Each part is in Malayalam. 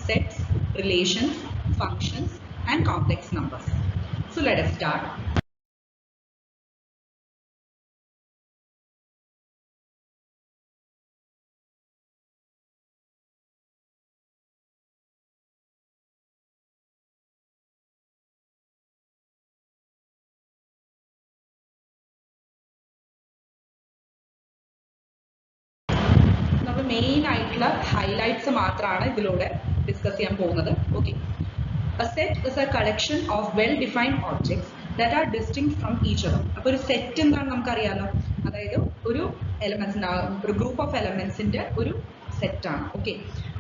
sets, relations, functions, and complex numbers. So let us start. Main highlights മാത്രമാണ് ഇതിലൂടെ ഡിസ്കസ് ചെയ്യാൻ പോകുന്നത്. Okay. A set is a collection of well-defined objects that are distinct from each other. അപ്പോൾ ഒരു സെറ്റ് എന്താണ് നമുക്കറിയാലോ, അതായത് ഒരു എലമെന്റ്സിന്റെ ഒരു ഗ്രൂപ്പ് ഓഫ് എലമെന്റ്സിന്റെ ഒരു സെറ്റ് ആണ്. ഓക്കെ,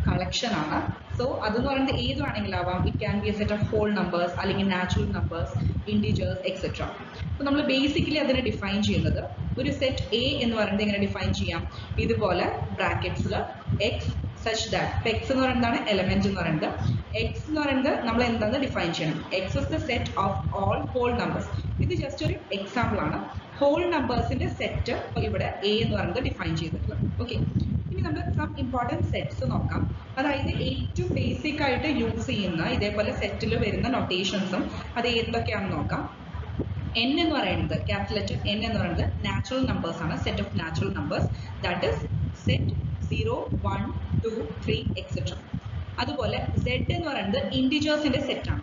കളക്ഷൻ ആണ്. സോ അതെന്ന് പറയുന്നത് ഏത് വേണമെങ്കിലും ആവാം. It can be a set of whole numbers, അല്ലെങ്കിൽ നാച്ചുറൽ നമ്പേഴ്സ്, ഇൻഡിജേഴ്സ്, എക്സെട്ര. അപ്പോൾ നമ്മൾ ബേസിക്കലി അതിനെ ഡിഫൈൻ ചെയ്യുന്നത് ഒരു സെറ്റ് എ എന്ന് പറയുന്നത് എങ്ങനെ ഡിഫൈൻ ചെയ്യാം, ഇതുപോലെ ബ്രാക്കറ്റ്സിൽ എക്സ് സച്ച് ദാറ്റ്. ഇപ്പം എക്സ് എന്ന് പറയുന്നതാണ് എലമെന്റ് എന്ന് പറയുന്നത്. എക്സ് എന്ന് പറയുന്നത് നമ്മൾ എന്താണെന്ന് ഡിഫൈൻ ചെയ്യണം. X is the set of all whole numbers. ഇത് ജസ്റ്റ് ഒരു എക്സാമ്പിൾ ആണ്. ഹോൾ നമ്പേഴ്സിന്റെ സെറ്റ് ഇവിടെ എ എന്ന് പറയുന്നത് ഡിഫൈൻ ചെയ്തിട്ടുള്ളത്. ഓക്കെ, ഇനി നമ്മൾ സം ഇമ്പോർട്ടൻറ്റ് സെറ്റ്സ് നോക്കാം. അതായത് ഏറ്റവും ബേസിക് ആയിട്ട് യൂസ് ചെയ്യുന്ന ഇതേപോലെ സെറ്റിൽ വരുന്ന നൊട്ടേഷൻസും അത് ഏതൊക്കെയാണെന്ന് നോക്കാം. n എന്ന് പറയുന്നത് ക്യാപിറ്റൽ ലെറ്റർ n എന്ന് പറയുന്നത് നാച്ചുറൽ നമ്പേഴ്സ് ആണ്. Set of natural numbers, that is set 0, 1, 2, 3 etcetera. അതുപോലെ z എന്ന് പറയുന്നത് ഇൻഡിജേഴ്സിന്റെ സെറ്റ് ആണ്.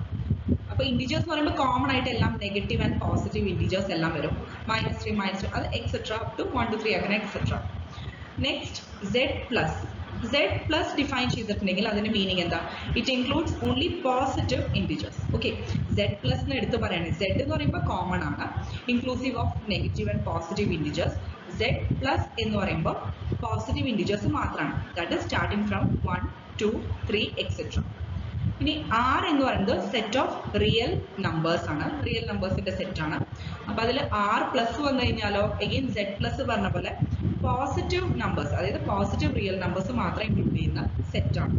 അപ്പോൾ ഇൻഡിജേഴ്സ് എന്ന് പറയുമ്പോൾ കോമൺ ആയിട്ട് എല്ലാം നെഗറ്റീവ് ആൻഡ് പോസിറ്റീവ് ഇൻഡിജേഴ്സ് എല്ലാം വരും. -3, -2 അത് എക്സെട്ര അപ് ടു 1 to 3 അങ്ങനെ etcetera. Next z plus define ചെയ്തിട്ടുണ്ടെങ്കിൽ അതിന്റെ മീനിങ് എന്താ? It includes only positive integers. Okay, z plus എന്ന് എടുത്ത് പറയുകയാണെങ്കിൽ z എന്ന് പറയുമ്പോൾ കോമൺ ആണ്, inclusive of negative and positive integers. z plus എന്ന് പറയുമ്പോൾ പോസിറ്റീവ് ഇൻഡിജേഴ്സ് മാത്രമാണ്. That is starting from 1, 2, 3 etcetera. ഇനി r എന്ന് പറയുന്നത് സെറ്റ് ഓഫ് റിയൽ നമ്പേഴ്സ് ആണ്. റിയൽ നമ്പേഴ്സിന്റെ സെറ്റ് ആണ്. അപ്പൊ അതിൽ r പ്ലസ് വന്നു കഴിഞ്ഞാലോ എഗെയിൻ z പ്ലസ് പറഞ്ഞ പോലെ പോസിറ്റീവ് നമ്പേഴ്സ്, അതായത് പോസിറ്റീവ് റിയൽ നമ്പേഴ്സ് മാത്രം ഇൻക്ലൂഡ് ചെയ്യുന്ന സെറ്റ് ആണ്.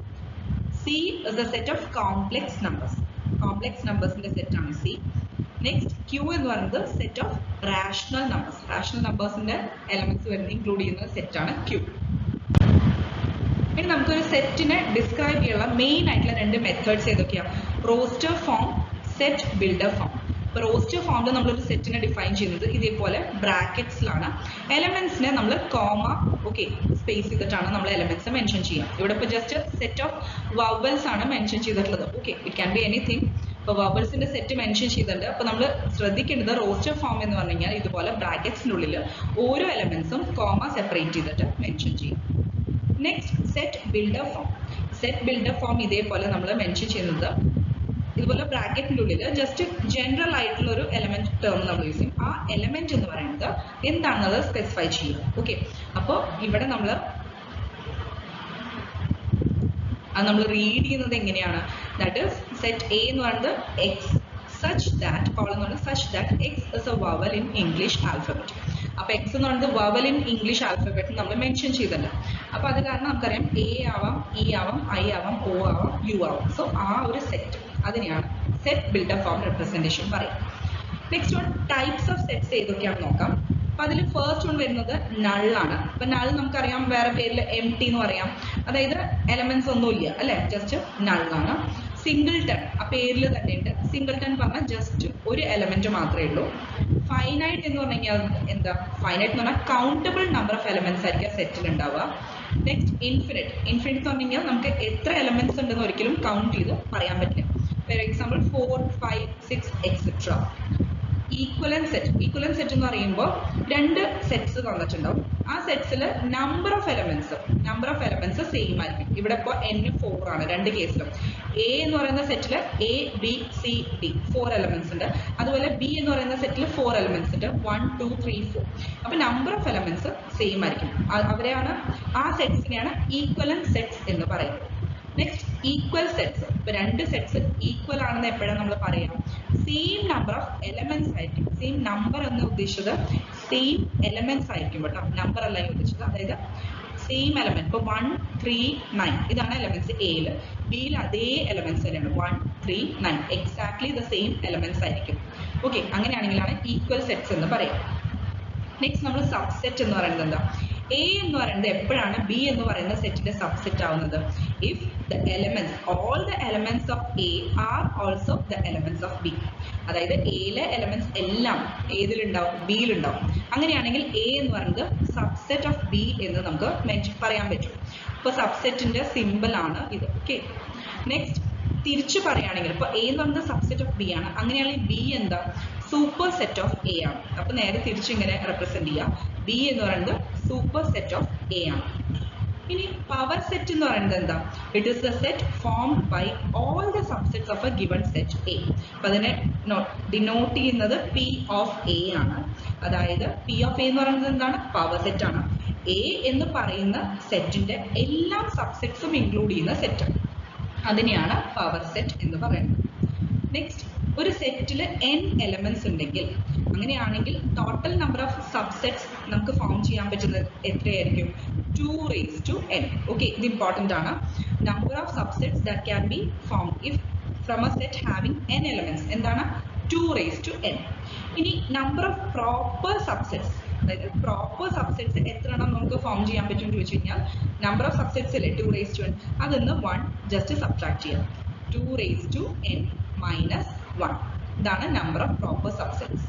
c is the set of complex numbers. Complex നമ്പേഴ്സിന്റെ സെറ്റ് ആണ് c. നെക്സ്റ്റ് q എന്ന് പറയുന്നത് set of rational numbers. Rational നമ്പേഴ്സിന്റെ എലമെന്റ്സ് വരുന്ന ഇൻക്ലൂഡ് ചെയ്യുന്ന സെറ്റ് ആണ് q. ഇനി നമുക്കൊരു സെറ്റിനെ ഡിസ്ക്രൈബ് ചെയ്യാനുള്ള മെയിൻ ആയിട്ടുള്ള രണ്ട് മെത്തേഡ്സ് ഏതൊക്കെയാണ്? Roster form, set builder form. ഇപ്പോൾ റോസ്റ്റർ ഫോമിൽ നമ്മളൊരു സെറ്റിനെ ഡിഫൈൻ ചെയ്യുന്നത് ഇതേപോലെ ബ്രാക്കറ്റ്സിലാണ്. എലമെന്റ്സിനെ നമ്മൾ കോമ സ്പേസ് ചെയ്തിട്ടാണ് നമ്മൾ എലമെന്റ്സ് മെൻഷൻ ചെയ്യുക. ഇവിടെ ഇപ്പോൾ ജസ്റ്റ് സെറ്റ് ഓഫ് വവൽസ് ആണ് മെൻഷൻ ചെയ്തിട്ടുള്ളത്. Okay, it can B anything. ഇപ്പോൾ വവൽസിന്റെ സെറ്റ് മെൻഷൻ ചെയ്തിട്ടുണ്ട്. അപ്പോൾ നമ്മൾ ശ്രദ്ധിക്കേണ്ടത് റോസ്റ്റർ ഫോം എന്ന് പറഞ്ഞു കഴിഞ്ഞാൽ ഇതുപോലെ ബ്രാക്കറ്റ്സിനുള്ളിൽ ഓരോ എലമെന്റ്സും കോമ സെപ്പറേറ്റ് ചെയ്തിട്ട് മെൻഷൻ ചെയ്യും. Next set builder form. Set builder form ഇതേപോലെ നമ്മൾ മെൻഷൻ ചെയ്യുന്നത് ഇതുപോലെ ബ്രാക്കറ്റിൻ്റെ ഉള്ളിൽ ജസ്റ്റ് ജനറൽ ആയിട്ടുള്ള ഒരു എലമെന്റ് ടേം നമ്മൾ യൂസ് ചെയ്യും. ആ എലമെന്റ് എന്ന് പറയുന്നത് എന്താണെന്നത് സ്പെസിഫൈ ചെയ്യും. ഓക്കെ, അപ്പോൾ ഇവിടെ നമ്മൾ റീഡ് ചെയ്യുന്നത് എങ്ങനെയാണ്? ദാറ്റ് ഇസ് സെറ്റ് എ എന്ന് പറയുന്നത് എക്സ് such that കോളം എന്ന് പറയുന്നത് such that x is a vowel in English alphabet. അപ്പോൾ എക്സ് എന്ന് പറയുന്നത് വവൽ ഇൻ ഇംഗ്ലീഷ് ആൽഫബറ്റ് നമ്മൾ മെൻഷൻ ചെയ്തിട്ടുണ്ട്. അപ്പോൾ അത് കാരണം നമുക്കറിയാം എ ആവാം, ഇ ആവാം, ഐ ആവാം, ഒ ആവാം, യു ആവാം. സോ ആ ഒരു സെറ്റ്, അതിനെയാണ് സെറ്റ് ബിൽഡർ ഫോം റെപ്രസെൻറ്റേഷൻ പറയും. Next one types of sets ഏതൊക്കെയാണെന്ന് നോക്കാം. അപ്പോൾ അതിൽ ഫസ്റ്റ് വൺ വരുന്നത് നള്ളാണ്. അപ്പോൾ നൾ നമുക്കറിയാം വേറെ പേരിൽ എം ടി എന്ന് പറയാം. അതായത് എലമെന്റ്സ് ഒന്നുമില്ല അല്ലേ, ജസ്റ്റ് നള്ളാണ്. സിംഗിൾട്ടൺ ആ പേരിൽ തന്നെ ഉണ്ട്. സിംഗിൾട്ടൺ പറഞ്ഞാൽ ജസ്റ്റ് ഒരു എലമെന്റ് മാത്രമേ ഉള്ളൂ. ഫൈനൈറ്റ് എന്ന് പറഞ്ഞു കഴിഞ്ഞാൽ എന്താ? ഫൈനൈറ്റ് എന്ന് പറഞ്ഞാൽ കൗണ്ടബിൾ നമ്പർ ഓഫ് എലമെന്റ്സ് ആയിരിക്കും സെറ്റിൽ ഉണ്ടാവുക. Next infinite. ഇൻഫിനിറ്റ് എന്ന് പറഞ്ഞു കഴിഞ്ഞാൽ നമുക്ക് എത്ര എലമെന്റ്സ് ഉണ്ടെന്ന് ഒരിക്കലും കൗണ്ട് ചെയ്ത് പറയാൻ പറ്റില്ല. For example 4, 5, 6 etcetera. Equivalent set. Equivalent set എന്ന് പറയുമ്പോൾ രണ്ട് സെറ്റ്സ് തന്നിട്ടുണ്ടാവും. ആ സെറ്റ്സിൽ നമ്പർ ഓഫ് എലമെന്റ്സ് സെയിം ആയിരിക്കും. ഇവിടെ ഇപ്പോൾ n 4 ആണ് രണ്ട് കേസിലും. എ എന്ന് പറയുന്ന സെറ്റിൽ A B C D 4 elements ഉണ്ട്. അതുപോലെ ബി എന്ന് പറയുന്ന സെറ്റിൽ 4 എലമെന്റ്സ് ഉണ്ട്. 1, 2, 3, 4. അപ്പോൾ നമ്പർ ഓഫ് എലമെന്റ്സ് സെയിം ആയിരിക്കും. അവരെയാണ് ആ സെറ്റ്സിനെയാണ് ഈക്വലന്റ് സെറ്റ്സ് എന്ന് പറയുന്നത്. Next equal sets. ഇപ്പൊ രണ്ട് സെറ്റ്സ് ഈക്വൽ ആണെന്ന് എപ്പോഴാണ് നമ്മൾ പറയാം? സെയിം നമ്പർ ഓഫ് എലമെന്റ്സ് ആയിരിക്കും. സെയിം നമ്പർ എന്ന് ഉദ്ദേശിച്ചത് സെയിം എലമെന്റ്സ് ആയിരിക്കും കേട്ടോ, നമ്പർ അല്ല ഉദ്ദേശിച്ചത്. അതായത് സെയിം എലമെന്റ്. ഇപ്പോൾ 1, 3, 9 ഇതാണ് എലമെന്റ്സ് എയിൽ. ബിയിൽ അതേ എലമെന്റ്സ് തന്നെയാണ് 1, 3, 9 എക്സാക്ട്ലി ദ സെയിം എലമെന്റ്സ് ആയിരിക്കും. ഓക്കെ, അങ്ങനെയാണെങ്കിലാണ് ഈക്വൽ സെറ്റ്സ് എന്ന് പറയാം. നെക്സ്റ്റ് നമ്മൾ സബ്സെറ്റ് എന്ന് പറയുന്നത് എന്താ? A എന്ന് പറയുന്നത് എപ്പോഴാണ് B എന്ന് പറയുന്ന സെറ്റിന്റെ സബ്സെറ്റ് ആവുന്നത്? If the elements, all the elements of A are also the elements of B. അതായത് എയിലെ എലമെന്റ്സ് എല്ലാം ഏതിലുണ്ടാവും? ബിയിലുണ്ടാവും. അങ്ങനെയാണെങ്കിൽ A എന്ന് പറയുന്നത് സബ്സെറ്റ് ഓഫ് B എന്ന് നമുക്ക് പറയാൻ പറ്റും. അപ്പോൾ സബ്സെറ്റിന്റെ സിമ്പിൾ ആണ് ഇത്. ഓക്കെ, നെക്സ്റ്റ് തിരിച്ചു പറയുകയാണെങ്കിൽ ഇപ്പോൾ A എന്ന് പറയുന്നത് സബ്സെറ്റ് ഓഫ് B ആണ്. അങ്ങനെയാണെങ്കിൽ B എന്താ? സൂപ്പർ സെറ്റ് ഓഫ് A ആണ്. അപ്പൊ നേരെ തിരിച്ച് ഇങ്ങനെ റെപ്രസെന്റ് ചെയ്യാം. B എന്ന് പറയുന്നത് സൂപ്പർ സെറ്റ് ഓഫ് A ആണ്. ഇനി പവർ സെറ്റ് എന്ന് പറയുന്നത് എന്താ? It is the set formed by all the subsets of a given set A. അപ്പൊ അതിനെ ഡിനോട്ട് ചെയ്യുന്നത് P ഓഫ് A ആണ്. അതായത് P ഓഫ് A എന്ന് പറയുന്നത് എന്താണ്? പവർ സെറ്റ് ആണ്. A എന്ന് പറയുന്ന സെറ്റിന്റെ എല്ലാ സബ്സെറ്റ്സും ഇൻക്ലൂഡ് ചെയ്യുന്ന സെറ്റ്, അതിനെയാണ് പവർ സെറ്റ് എന്ന് പറയുന്നത്. നെക്സ്റ്റ്, ഒരു സെറ്റിൽ n എലമെന്റ്സ് ഉണ്ടെങ്കിൽ അങ്ങനെയാണെങ്കിൽ ടോട്ടൽ നമ്പർ ഓഫ് സബ്സെറ്റ്സ് നമുക്ക് ഫോം ചെയ്യാൻ പറ്റുന്നത് എത്രയായിരിക്കും? 2 raised to n. ഓക്കെ, ഇത് ഇമ്പോർട്ടൻ്റ് ആണ്. Number of subsets that can B form if from A set having n elements എന്താണ്? 2 raised to n. ഇനി നമ്പർ ഓഫ് പ്രോപ്പർ സബ്സെറ്റ്സ്, അതായത് പ്രോപ്പർ സബ്സെറ്റ്സ് എത്ര എണ്ണം നമുക്ക് ഫോം ചെയ്യാൻ പറ്റും എന്ന് ചോദിച്ചു കഴിഞ്ഞാൽ നമ്പർ ഓഫ് സബ്സെറ്റ്സ് അല്ലേ 2 raised to n, അതിന്ന് 1 ജസ്റ്റ് സബ്ട്രാക്ട് ചെയ്യാം. 2 raised to n minus 1. ഇതാണ് number of proper subsets.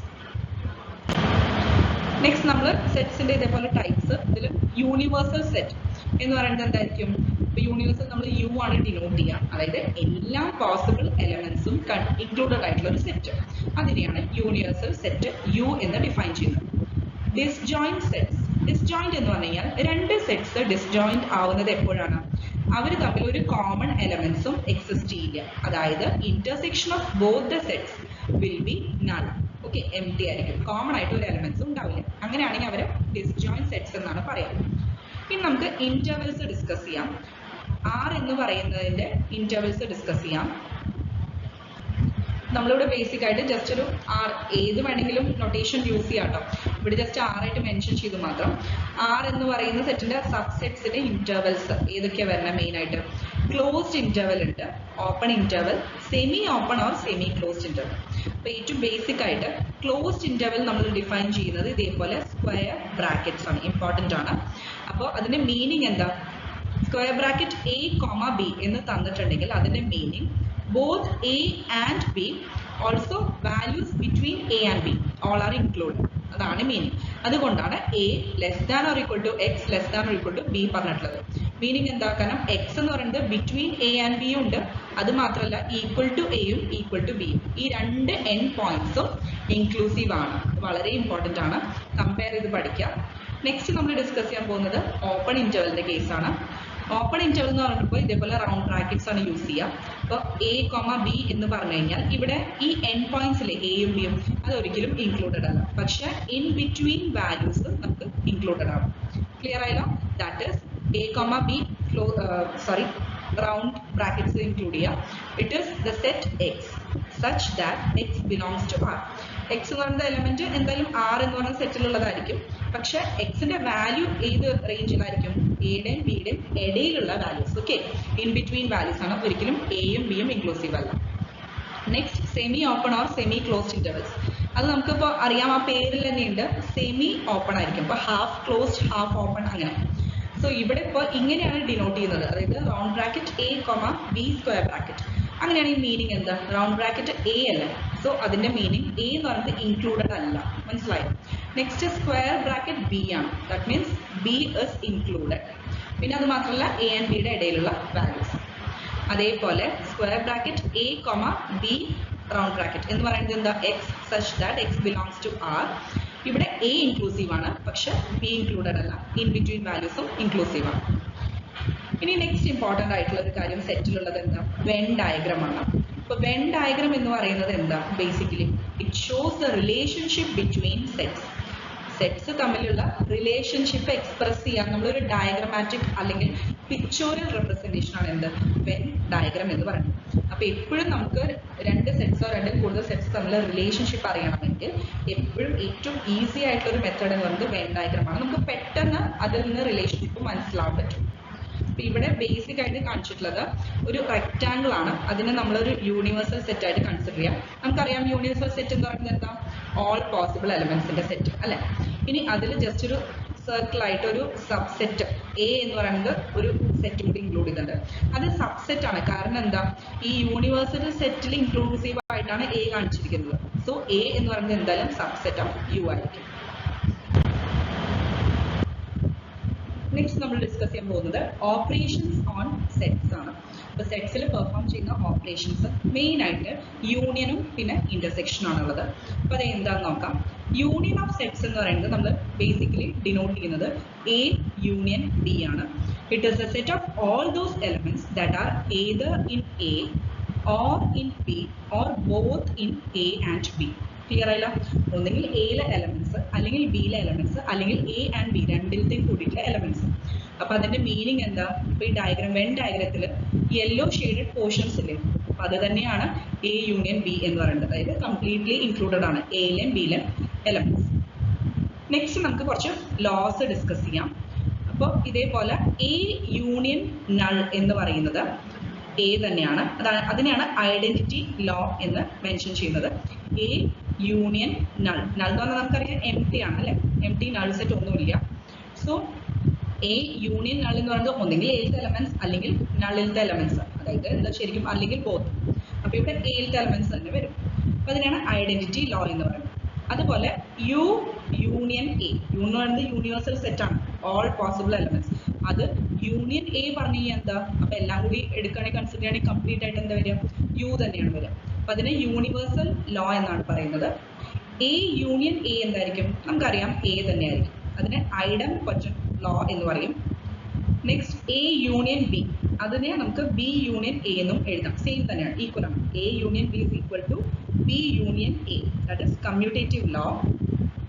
Next നമ്മൾ സെറ്റ്സിന്റെ ഇതേപോലെ ടൈപ്സ്. ഇതിൽ യൂണിവേഴ്സൽ സെറ്റ് എന്ന് പറയുന്നത് എന്തായിരിക്കും? ഇപ്പൊ യൂണിവേഴ്സൽ നമ്മൾ യു ആണ് ഡിനോട്ട് ചെയ്യുക, അതായത് എല്ലാ പോസിബിൾ എലമെന്റ്സും ഇൻക്ലൂഡഡ് ആയിട്ടുള്ള ഒരു സെറ്റ്, അതിനെയാണ് യൂണിവേഴ്സൽ സെറ്റ് യു എന്ന് ഡിഫൈൻ ചെയ്യുന്നത്. Disjoint sets. ഡിസ്ജോയിന്റ് എന്ന് പറഞ്ഞു കഴിഞ്ഞാൽ രണ്ട് സെറ്റ്സ് ഡിസ്ജോയിന്റ് ആവുന്നത് എപ്പോഴാണ്? അവർ തമ്മിൽ ഒരു കോമൺ എലമെന്റ്സും എക്സിസ്റ്റ് ചെയ്യില്ല. അതായത് intersection of both the sets will be null. Okay, empty ആയിരിക്കും, കോമൺ ആയിട്ട് ഒരു എലമെന്റ്സും ഉണ്ടാവില്ല. അങ്ങനെയാണെങ്കിൽ അവർ ഡിസ്ജോയിന്റ് സെറ്റ്സ് എന്നാണ് പറയാം. ഇനി നമുക്ക് ഇന്റർവെൽസ് ഡിസ്കസ് ചെയ്യാം. R എന്ന് പറയുന്നതിന്റെ ഇന്റർവെൽസ് ഡിസ്കസ് ചെയ്യാം. നമ്മളിവിടെ ബേസിക് ആയിട്ട് ജസ്റ്റ് ഒരു R, ഏത് വേണമെങ്കിലും നൊട്ടേഷൻ യൂസ് ചെയ്യാം കേട്ടോ. ഇവിടെ ജസ്റ്റ് R ആയിട്ട് മെൻഷൻ ചെയ്തു മാത്രം. R എന്ന് പറയുന്ന സെറ്റിന്റെ സബ്സെറ്റ്സിന്റെ ഇന്റർവെൽസ് ഏതൊക്കെയാണ് വരുന്നത്? മെയിൻ ആയിട്ട് ക്ലോസ്ഡ് ഇന്റർവെൽ ഉണ്ട്, open interval, semi open or semi closed interval. അപ്പൊ ഏറ്റവും ബേസിക് ആയിട്ട് ക്ലോസ്ഡ് ഇന്റർവെൽ നമ്മൾ ഡിഫൈൻ ചെയ്യുന്നത് ഇതേപോലെ സ്ക്വയർ ബ്രാക്കറ്റ്സ് ആണ്, ഇമ്പോർട്ടൻ്റ് ആണ്. അപ്പോൾ അതിന്റെ മീനിങ് എന്താ? സ്ക്വയർ ബ്രാക്കറ്റ് A, B എന്ന് തന്നിട്ടുണ്ടെങ്കിൽ അതിന്റെ meaning both A and B, also values between A and B, all are included. അതാണ് മീനിങ്. അതുകൊണ്ടാണ് A less than or equal to X less than or equal to B പറഞ്ഞിട്ടുള്ളത്. മീനിങ് എന്താ? കാരണം X എന്ന് പറയുന്നത് ബിറ്റ്വീൻ A and B ഉണ്ട്, അത് മാത്രമല്ല ഈക്വൽ ടു എയും ഈക്വൽ ടു ബിയും, ഈ രണ്ട് എൻ പോയിന്റ്സും ഇൻക്ലൂസീവ് ആണ്. വളരെ ഇമ്പോർട്ടൻ്റ് ആണ്, കമ്പയർ ചെയ്ത് പഠിക്കുക. നെക്സ്റ്റ് നമ്മൾ ഡിസ്കസ് ചെയ്യാൻ പോകുന്നത് ഓപ്പൺ ഇന്റർവെലിന്റെ കേസാണ്. ഓപ്പൺ ഇന്റർവെൽ എന്ന് പറയുമ്പോൾ ഇതേപോലെ റൗണ്ട് ബ്രാക്കറ്റ്സ് ആണ് യൂസ് ചെയ്യുക. അപ്പോൾ A, B എന്ന് പറഞ്ഞു കഴിഞ്ഞാൽ ഇവിടെ ഈ എൻ പോയിന്റ്സിലെ എയും ബിയും അതൊരിക്കലും ഇൻക്ലൂഡഡ് അല്ല, പക്ഷെ ഇൻ ബിറ്റ്വീൻ വാല്യൂസ് നമുക്ക് ഇൻക്ലൂഡഡ് ആണ്. ക്ലിയർ ആയല്ലോ? That is A, B round brackets include ചെയ്യുക. It is the set X such that X belongs to R. X എന്ന് പറയുന്ന എലമെന്റ് എന്തായാലും R എന്ന് പറയുന്ന സെറ്റിലുള്ളതായിരിക്കും, പക്ഷെ എക്സിന്റെ വാല്യൂ ഏത് റേഞ്ചിലായിരിക്കും? എയുടെയും ബിയുടെയും ഇടയിലുള്ള values. Okay, in between values ആണ്, ഒരിക്കലും എയും ബിയും ഇൻക്ലൂസീവ് അല്ല. Next, semi open or semi closed intervals. അത് നമുക്കിപ്പോൾ അറിയാം, ആ പേരിൽ തന്നെയുണ്ട്, സെമി ഓപ്പൺ ആയിരിക്കും. ഇപ്പോൾ ഹാഫ് ക്ലോസ്ഡ്, ഹാഫ് ഓപ്പൺ അങ്ങനെ. സോ ഇവിടെ ഇപ്പോൾ ഇങ്ങനെയാണ് ഡിനോട്ട് ചെയ്യുന്നത്, അതായത് round bracket A, B square bracket. അങ്ങനെയാണെങ്കിൽ മീനിങ് എന്താ? റൗണ്ട് ബ്രാക്കറ്റ് A അല്ലേ, സോ അതിന്റെ മീനിങ് A എന്ന് പറയുന്നത് ഇൻക്ലൂഡഡ് അല്ല. മനസ്സിലായോ? നെക്സ്റ്റ് സ്ക്വയർ ബ്രാക്കറ്റ് B ആണ്, that means B is included. പിന്നെ അത് മാത്രമല്ല A ആൻഡ് ബിയുടെ ഇടയിലുള്ള വാല്യൂസ്. അതേപോലെ square bracket A, B round bracket എന്ന് പറയുന്നത് എന്താ? X such that X belongs to R. ഇവിടെ A ഇൻക്ലൂസീവ് ആണ്, പക്ഷെ B ഇൻക്ലൂഡഡ് അല്ല, ഇൻ ബിറ്റ്വീൻ വാല്യൂസും ഇൻക്ലൂസീവ് ആണ്. ഇനി നെക്സ്റ്റ് ഇമ്പോർട്ടൻ്റ് ആയിട്ടുള്ള ഒരു കാര്യം സെറ്റിലുള്ളത് എന്താ? വെൻ ഡയഗ്രാം ആണ്. ഇപ്പോൾ വെൻ ഡയഗ്രാം എന്ന് പറയുന്നത് എന്താ? Basically it shows the relationship between sets. Sets തമ്മിലുള്ള റിലേഷൻഷിപ്പ് എക്സ്പ്രസ് ചെയ്യാൻ നമ്മളൊരു ഡയഗ്രമാറ്റിക് അല്ലെങ്കിൽ പിക്ചോറിയൽ റെപ്രസെൻറ്റേഷൻ ആണ് എന്ത്? വെൻ ഡയഗ്രാം എന്ന് പറയുന്നത്. അപ്പോൾ എപ്പോഴും നമുക്ക് രണ്ട് സെറ്റ്സോ രണ്ടിൽ കൂടുതൽ സെറ്റ്സ് തമ്മിലുള്ള റിലേഷൻഷിപ്പ് അറിയണമെങ്കിൽ എപ്പോഴും ഏറ്റവും ഈസി ആയിട്ടുള്ള ഒരു മെത്തേഡ് എന്ന് പറയുന്നത് വെൻ ഡയഗ്രാം ആണ്. നമുക്ക് പെട്ടെന്ന് അതിൽ നിന്ന് റിലേഷൻഷിപ്പ് മനസ്സിലാവാൻ പറ്റും. ഇവിടെ ബേസിക് ആയിട്ട് കാണിച്ചിട്ടുള്ളത് ഒരു റെക്റ്റാങ്കിൾ ആണ്, അതിനെ നമ്മളൊരു യൂണിവേഴ്സൽ സെറ്റ് ആയിട്ട് കൺസിഡർ ചെയ്യാം. നമുക്കറിയാം യൂണിവേഴ്സൽ സെറ്റ് എന്ന് പറയുന്നത് എന്താ? ഓൾ പോസിബിൾ എലമെന്റ്സിന്റെ സെറ്റ് അല്ലെ. ഇനി അതിൽ ജസ്റ്റ് ഒരു സർക്കിൾ ആയിട്ട് ഒരു സബ്സെറ്റ് എ എന്ന് പറയുന്നത് ഒരു സെറ്റ് കൂടി ഇൻക്ലൂഡ് ചെയ്തിട്ടുണ്ട്. അത് സബ്സെറ്റ് ആണ്. കാരണം എന്താ, ഈ യൂണിവേഴ്സൽ സെറ്റിൽ ഇൻക്ലൂസീവ് ആയിട്ടാണ് എ കാണിച്ചിരിക്കുന്നത്. സോ എ എന്ന് പറയുന്നത് എന്തായാലും സബ്സെറ്റ് ഓഫ് യു ആയിരിക്കും. നെക്സ്റ്റ് നമ്മൾ ഡിസ്കസ് ചെയ്യാൻ പോകുന്നത് ഓപ്പറേഷൻസ് ഓൺ സെറ്റ്സ് ആണ്. അപ്പോൾ സെറ്റ്സിൽ പെർഫോം ചെയ്യുന്ന ഓപ്പറേഷൻസ് മെയിൻ ആയിട്ട് യൂണിയനും പിന്നെ ഇന്റർസെക്ഷനും ആണുള്ളത്. അപ്പോൾ അത് എന്താണെന്ന് നോക്കാം. യൂണിയൻ ഓഫ് സെറ്റ്സ് എന്ന് പറയുന്നത് നമ്മൾ ബേസിക്കലി ഡിനോട്ട് ചെയ്യുന്നത് എ യൂണിയൻ ബി ആണ്. It is A set of all those elements that R either in A or in B or both in A and B. Clear ആയില്ല? ഒന്നെങ്കിൽ എയിലെ എലമെന്റ്സ് അല്ലെങ്കിൽ ബിയിലെ എലമെന്റ്സ് അല്ലെങ്കിൽ എ ആൻഡ് ബി രണ്ടിലത്തെയും കൂടിയിട്ടുള്ള എലമെന്റ്സ്. അപ്പൊ അതിന്റെ മീനിങ് എന്താ? ഇപ്പൊ ഈ ഡയഗ്രാം വെൻ ഡയഗ്രത്തിൽ യെല്ലോ ഷെയ്ഡഡ് പോർഷൻസ് ഇല്ലേ, അപ്പൊ അത് തന്നെയാണ് എ യൂണിയൻ ബി എന്ന് പറയുന്നത്. അതായത് കംപ്ലീറ്റ്ലി ഇൻക്ലൂഡഡ് ആണ് എയിലെയും ബിയിലെയും എലമെന്റ്സ്. നെക്സ്റ്റ് നമുക്ക് കുറച്ച് ലോസ് ഡിസ്കസ് ചെയ്യാം. അപ്പോൾ ഇതേപോലെ എ യൂണിയൻ നൾ എന്ന് പറയുന്നത് എ തന്നെയാണ്. അതിനെയാണ് ഐഡന്റിറ്റി ലോ എന്ന് മെൻഷൻ ചെയ്യുന്നത്. A union null. നൾ എന്ന് പറഞ്ഞാൽ നമുക്കറിയാം എം ടി ആണ് അല്ലെ, എം ടി നൾ സെറ്റ് ഒന്നുമില്ല. സോ എ യൂണിയൻ നൾ എന്ന് പറയുന്നത് ഒന്നെങ്കിൽ എയിലത്തെ എലമെന്റ്സ് അല്ലെങ്കിൽ നള്ളിലത്തെ എലമെന്റ്സ്, അതായത് എന്താ ശരിക്കും അല്ലെങ്കിൽ ബോത്ത്. അപ്പൊ ഇവിടെ എയിലത്തെ എലമെന്റ്സ് തന്നെ വരും. അപ്പൊ അതിനാണ് ഐഡന്റിറ്റി ലോ എന്ന് പറയുന്നത്. അതുപോലെ യു യൂണിയൻ എ. യു എന്ന് പറയുന്നത് യൂണിവേഴ്സൽ സെറ്റ് ആണ്, ഓൾ പോസിബിൾ എലമെന്റ്സ്. അത് യൂണിയൻ എ പറഞ്ഞു കഴിഞ്ഞാൽ എന്താ, അപ്പൊ എല്ലാം കൂടി എടുക്കുകയാണെങ്കിൽ കൺസിഡർ ചെയ്യുകയാണെങ്കിൽ കംപ്ലീറ്റ് ആയിട്ട് എന്താ വരിക, യു തന്നെയാണ് വരിക. അപ്പൊ അതിനെ യൂണിവേഴ്സൽ ലോ എന്നാണ് പറയുന്നത്. എ യൂണിയൻ എ എന്തായിരിക്കും? നമുക്കറിയാം എ തന്നെയായിരിക്കും. അതിനെ ഐഡം ക്വസ്റ്റൻ ലോ എന്ന് പറയും. നെക്സ്റ്റ് എ യൂണിയൻ ബി, അതിനെ നമുക്ക് ബി യൂണിയൻ എ എന്നും എഴുതാം. സെയിം തന്നെയാണ്, ഈക്വൽ ആണ്. A union B is equal to B union A, that is commutative law.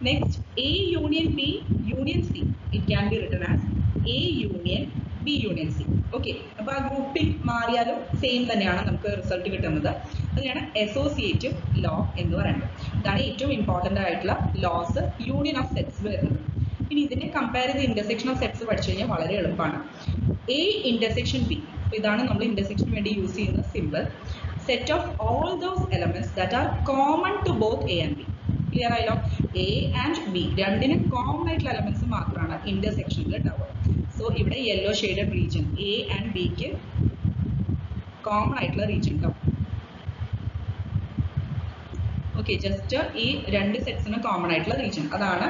Next A union B union C, it can be written as A union B union C. Okay, അപ്പൊ ആ ഗ്രൂപ്പിംഗ് മാറിയാലും സെയിം തന്നെയാണ് നമുക്ക് റിസൾട്ട് കിട്ടുന്നത്. അതിനാണ് അസോസിയേറ്റീവ് ലോ എന്ന് പറയുന്നത്. ഇതാണ് ഏറ്റവും ഇമ്പോർട്ടന്റ് ആയിട്ടുള്ള ലോസ് യൂണിയൻ ഓഫ് സെറ്റ്സ് വരുന്നത്. ഇനി ഇതിനെ കമ്പയർ ചെയ്ത് ഇന്റർസെക്ഷൻ ഓഫ് സെറ്റ്സ് പഠിച്ചു കഴിഞ്ഞാൽ വളരെ എളുപ്പമാണ്. എ ഇന്റർസെക്ഷൻ ബി, ഇതാണ് നമ്മൾ ഇന്റർസെക്ഷന് വേണ്ടി യൂസ് ചെയ്യുന്ന simple. Set of all those elements that are common to both A and B. Clear ആയല്ലോ? എ ആൻഡ് ബി രണ്ടിനും കോമൺ ആയിട്ടുള്ള എലമെന്റ്സ് മാത്രമാണ് ഇന്റർസെക്ഷനിൽ ഉണ്ടാവുക. സോ ഇവിടെ yellow shaded region A and ബിക്ക് കോമൺ ആയിട്ടുള്ള റീജിയൻ ഉണ്ടാവും. ഓക്കെ, ജസ്റ്റ് ഈ രണ്ട് സെറ്റ്സിന് കോമൺ ആയിട്ടുള്ള റീജിയൻ, അതാണ്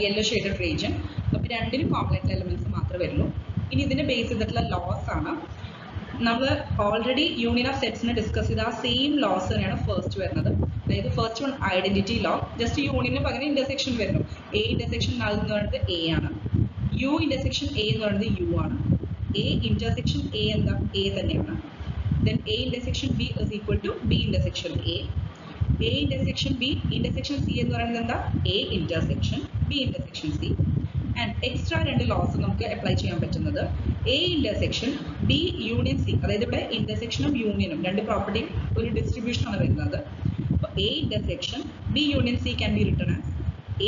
യെല്ലോ ഷെയ്ഡഡ് റീജിയൻ. അപ്പൊ രണ്ടിനും കോമൺ ആയിട്ടുള്ള എലമെന്റ്സ് മാത്രമേ വരുള്ളൂ. ഇനി ഇതിനെ ബേസ് ചെയ്തിട്ടുള്ള ലോസ് ആണ്. നമ്മൾ ഓൾറെഡി യൂണിയൻ ഓഫ് സെറ്റ്സിനെ ഡിസ്കസ് ചെയ്ത ആ സെയിം ലോസ് തന്നെയാണ് ഫസ്റ്റ് വരുന്നത്. അതായത് first one identity law, just യൂണിയന് പകരം ഇന്റർസെക്ഷൻ വരുന്നു. എ ഇന്റർസെക്ഷൻ നൾ എന്ന് പറയുന്നത് എ ആണ്, യു ഇന്റർസെക്ഷൻ എ എന്ന് പറയുന്നത് യു ആണ്, എ ഇന്റർസെക്ഷൻ എ എന്താ എ തന്നെയാണ്. Then A intersection B is equal to B intersection A. A intersection B intersection C എന്ന് പറയുന്നത് എന്താ A intersection B intersection C. And extra രണ്ട് ലോസ് നമുക്ക് അപ്ലൈ ചെയ്യാൻ പറ്റുന്നത് A intersection B union C, അതായത് ഇവിടെ ഇന്റർസെക്ഷനും യൂണിയനും രണ്ട് പ്രോപ്പർട്ടിയും ഒരു ഡിസ്ട്രിബ്യൂഷൻ ആണ് വരുന്നത്. അപ്പോൾ A intersection B union C can be written as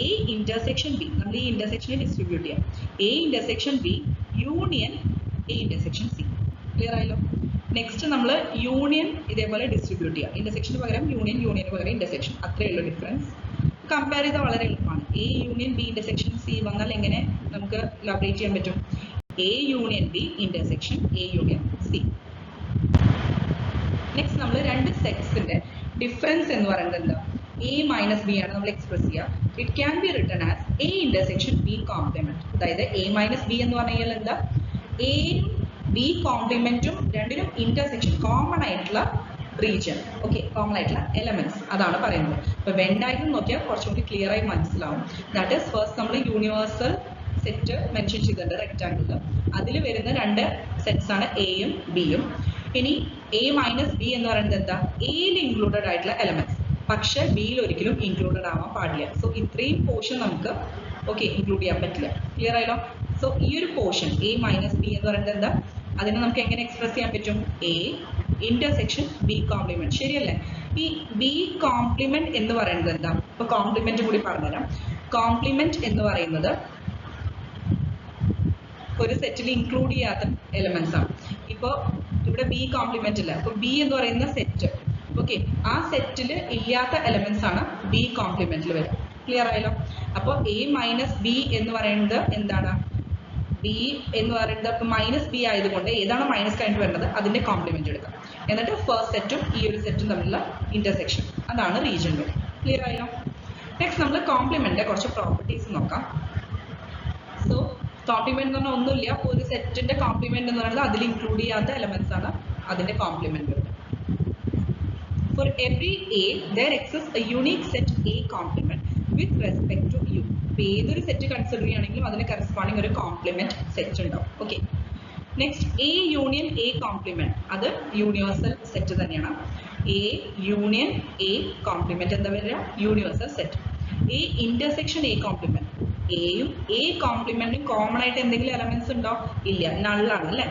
A intersection B. നമ്മൾ ഈ ഇന്റർസെക്ഷനെ ഡിസ്ട്രിബ്യൂട്ട് ചെയ്യാം. A intersection B union A intersection C. Clear ആയല്ലോ? നെക്സ്റ്റ് നമ്മൾ യൂണിയൻ ഇതേപോലെ ഡിസ്ട്രിബ്യൂട്ട് ചെയ്യാം. ഇന്റർസെക്ഷന് പകരം യൂണിയൻ, യൂണിയന് പകരം ഇന്റർസെക്ഷൻ. അത്രയേ ഉള്ളൂ ഡിഫറൻസ്. കമ്പയർ ചെയ്താൽ വളരെ എളുപ്പമാണ്. A union B intersection C വന്നാൽ എങ്ങനെ നമുക്ക് ഇലാബറേറ്റ് ചെയ്യാൻ പറ്റും? A union B intersection A union C. Next നമ്മൾ രണ്ട് സെറ്റ്സിന്റെ ഡിഫറൻസ് എന്ന് പറയുന്നത് എന്താ? എ മൈനസ് ബി ആണ് നമ്മൾ എക്സ്പ്രസ് ചെയ്യുക. It can be written as A intersection B complement. അതായത് എ മൈനസ് ബി എന്ന് പറഞ്ഞു കഴിഞ്ഞാൽ എന്താ, എയും ബി കോംപ്ലിമെന്റും രണ്ടിനും ഇന്റർസെക്ഷൻ കോമൺ ആയിട്ടുള്ള റീജിയൻ, ഓക്കെ, കോമൺ ആയിട്ടുള്ള എലമെന്റ്സ്, അതാണ് പറയുന്നത്. അപ്പൊ വെൻ ഡയഗ്രം നോക്കിയാൽ കുറച്ചും കൂടി ക്ലിയർ ആയി മനസ്സിലാവും. ദാറ്റ് ഈസ് ഫസ്റ്റ് നമ്മൾ യൂണിവേഴ്സൽ സെറ്റ് മെൻഷൻ ചെയ്തിട്ടുണ്ട് റെക്ടാങ്കിളിൽ. അതിൽ വരുന്ന രണ്ട് സെറ്റ്സ് ആണ് എയും ബിയും. ഇനി എ മൈനസ് ബി എന്ന് പറയുന്നത് എന്താ, എയിൽ ഇൻക്ലൂഡഡ് ആയിട്ടുള്ള എലമെന്റ്സ്, പക്ഷെ ബിയിൽ ഒരിക്കലും ഇൻക്ലൂഡഡ് ആവാൻ പാടില്ല. സോ ഇത്രയും പോർഷൻ നമുക്ക് ഓക്കെ ഇൻക്ലൂഡ് ചെയ്യാൻ പറ്റില്ല. ക്ലിയർ ആയല്ലോ? സോ ഈ ഒരു പോർഷൻ എ മൈനസ് ബി എന്ന് പറയുന്നത് എന്താ, അതിനെ നമുക്ക് എങ്ങനെ എക്സ്പ്രസ് ചെയ്യാൻ പറ്റും? A intersection B complement. ശരിയല്ലേ? ഈ ബി കോംപ്ലിമെന്റ് എന്ന് പറയുന്നത് എന്താ? ഇപ്പൊ കോംപ്ലിമെന്റ് കൂടി പറഞ്ഞുതരാം. കോംപ്ലിമെന്റ് എന്ന് പറയുന്നത് ഒരു സെറ്റിൽ ഇൻക്ലൂഡ് ചെയ്യാത്ത എലമെന്റ്സ് ആണ്. ഇപ്പോൾ ഇവിടെ ബി കോംപ്ലിമെന്റ് ഇല്ല, അപ്പൊ ബി എന്ന് പറയുന്ന സെറ്റ്, ഓക്കെ, ആ സെറ്റിൽ ഇല്ലാത്ത എലമെന്റ്സ് ആണ് ബി കോംപ്ലിമെന്റിൽ വരിക. ക്ലിയർ ആയല്ലോ? അപ്പോൾ എ മൈനസ് ബി എന്ന് പറയുന്നത് എന്താണ്? ബി എന്ന് പറയുന്നത് മൈനസ് ബി ആയതുകൊണ്ട് ഏതാണ് മൈനസ് കഴിഞ്ഞിട്ട് വരുന്നത് അതിന്റെ കോംപ്ലിമെന്റ് എടുക്കാം. എന്നിട്ട് ഫസ്റ്റ് സെറ്റും ഈ ഒരു സെറ്റും തമ്മിലുള്ള ഇന്റർസെക്ഷൻ, അതാണ് റീജിയൻ വരെ. ക്ലിയർ ആയല്ലോ? നെക്സ്റ്റ് നമ്മൾ കോംപ്ലിമെന്റിന്റെ കുറച്ച് പ്രോപ്പർട്ടീസ് നോക്കാം. സോ കോംപ്ലിമെന്റ് എന്ന് പറഞ്ഞാൽ ഒന്നുമില്ല, ഒരു സെറ്റിന്റെ കോംപ്ലിമെന്റ് എന്ന് പറയുന്നത് അതിൽ ഇൻക്ലൂഡ് ചെയ്യാത്ത എലമെന്റ്സ് ആണ് അതിന്റെ complement. For every A, there exists a unique set A complement with respect to U. അപ്പോൾ ഏതൊരു സെറ്റ് കൺസിഡർ ചെയ്യുകയാണെങ്കിലും അതിന് കറസ്പോണ്ടിങ് ഒരു കോംപ്ലിമെന്റ് സെറ്റ് ഉണ്ടാവും. Okay. Next A union A complement, അത് യൂണിവേഴ്സൽ സെറ്റ് തന്നെയാണ്. എ യൂണിയൻ എ കോംപ്ലിമെന്റ് എന്താ പറയുക? Universal set. A intersection A complement, എയും എ കോംപ്ലിമെന്റും കോമൺ ആയിട്ട് എന്തെങ്കിലും എലമെന്റ്സ് ഉണ്ടോ? ഇല്ല, നള്ളാണ് അല്ലേ?